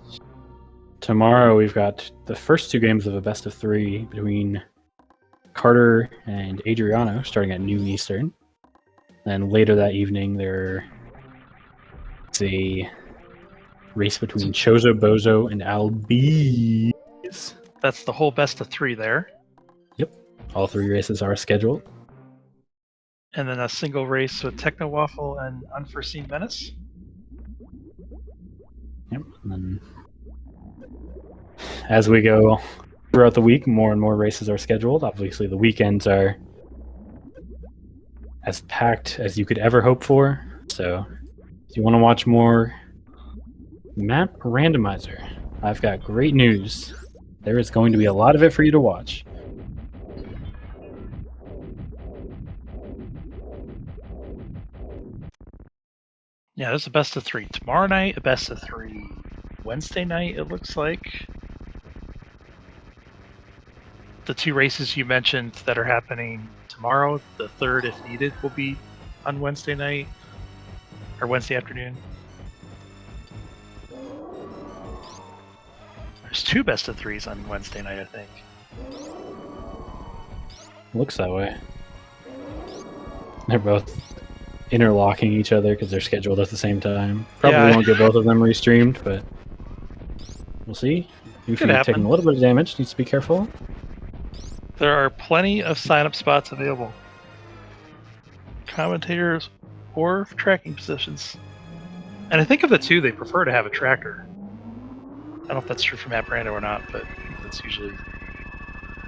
Tomorrow we've got the first 2 games of a best of 3 between Carter and Adriano, starting at noon Eastern. Then later that evening, there's a race between Chozo Bozo and Albiz. That's the whole best of 3 there. Yep. All 3 races are scheduled. And then a single race with Techno Waffle and Unforeseen Menace. Yep. And then as we go throughout the week, more and more races are scheduled. Obviously, the weekends are as packed as you could ever hope for. So if you want to watch more Map Randomizer, I've got great news. There is going to be a lot of it for you to watch. Yeah, there's a best of 3 tomorrow night, a best of 3 Wednesday night, it looks like. The 2 races you mentioned that are happening tomorrow, the third, if needed, will be on Wednesday night or Wednesday afternoon. There's 2 best of 3s on Wednesday night, I think. Looks that way. They're both interlocking each other because they're scheduled at the same time. Probably won't get both of them restreamed, but we'll see. Newfie taking a little bit of damage, needs to be careful. There are plenty of sign-up spots available. Commentators or tracking positions. And I think of the 2, they prefer to have a tracker. I don't know if that's true for Map Rando or not, but I think that's usually...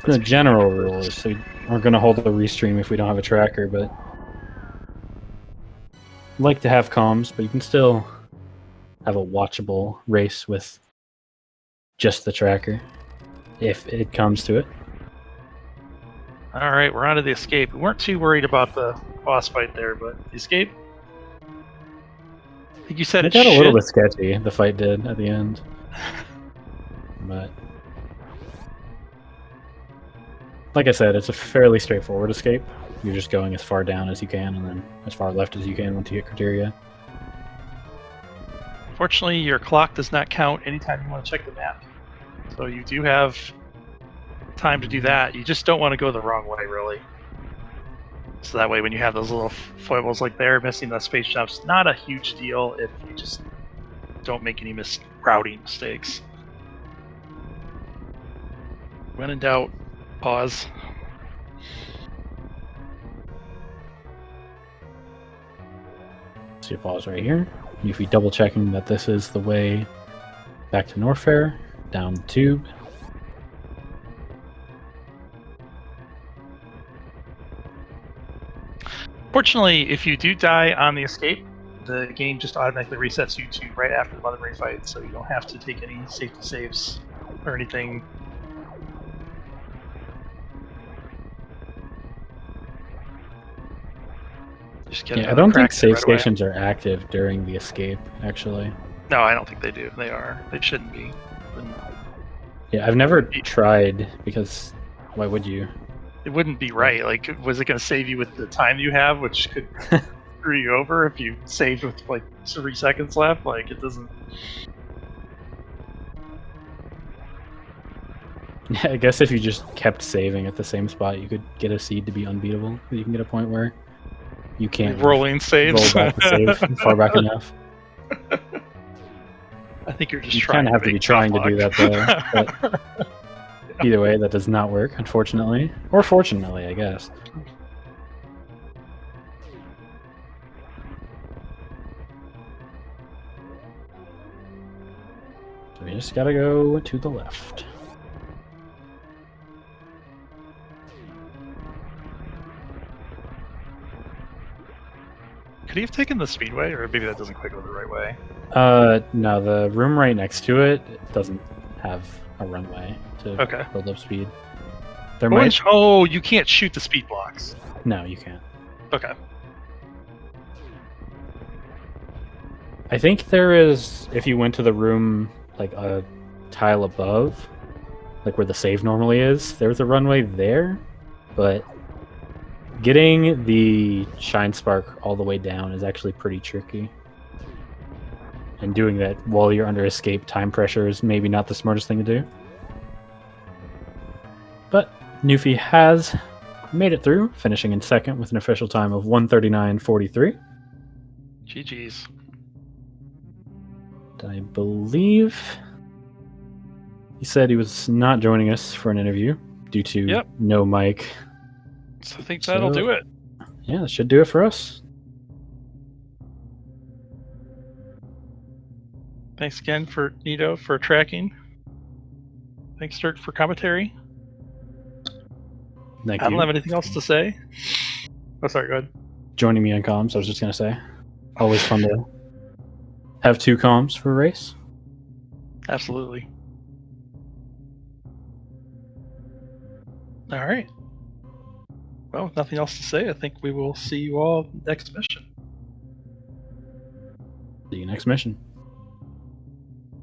The general rule is we aren't going to hold a restream if we don't have a tracker, but... I'd like to have comms, but you can still have a watchable race with just the tracker, if it comes to it. Alright, we're on to the escape. We weren't too worried about the boss fight there, but the escape? I think you said it got a little bit sketchy, the fight did at the end. But like I said, it's a fairly straightforward escape. You're just going as far down as you can and then as far left as you can once you hit criteria. Fortunately, your clock does not count anytime you want to check the map. So you do have time to do that. You just don't want to go the wrong way, really. So that way, when you have those little foibles like there, missing the space jumps, not a huge deal if you just don't make any routing mistakes. When in doubt, pause. So you pause right here. You'll be double checking that this is the way back to Norfair, down the tube. Fortunately, if you do die on the escape, the game just automatically resets you to right after the Mother Brain fight, so you don't have to take any safety saves or anything. Yeah, I don't think save stations are active during the escape, actually. No, I don't think they do. They are. They shouldn't be. Yeah, I've never tried, because why would you? It wouldn't be right. Like, was it going to save you with the time you have, which could screw you over if you saved with like 3 seconds left? Like, it doesn't. Yeah, I guess if you just kept saving at the same spot, you could get a seed to be unbeatable. You can get a point where you can't rolling saves. Roll back the save far back enough. I think you're just you trying. You kind of have to be trying to do that, though. But either way, that does not work, unfortunately, or fortunately, I guess. So we just gotta go to the left. Could he have taken the speedway, or maybe that doesn't quite go the right way? No, the room right next to it doesn't have a runway to build up speed. There might... Oh, you can't shoot the speed blocks. No, you can't. Okay. I think there is, if you went to the room, like a tile above, like where the save normally is, there's a runway there, but getting the Shine Spark all the way down is actually pretty tricky. And doing that while you're under escape time pressure is maybe not the smartest thing to do. But Newfie has made it through, finishing in second with an official time of 1:39.43. GG's. I believe he said he was not joining us for an interview due to no mic. So I think that'll do it. Yeah, that should do it for us. Thanks again for Nito for tracking. Thanks, Dirk, for commentary. Thank you. I don't have anything else to say. Oh, sorry, go ahead. joining me on comms. I was just gonna say, always fun to have 2 comms for a race. Absolutely. All right. Well, nothing else to say. I think we will see you all next mission. See you next mission.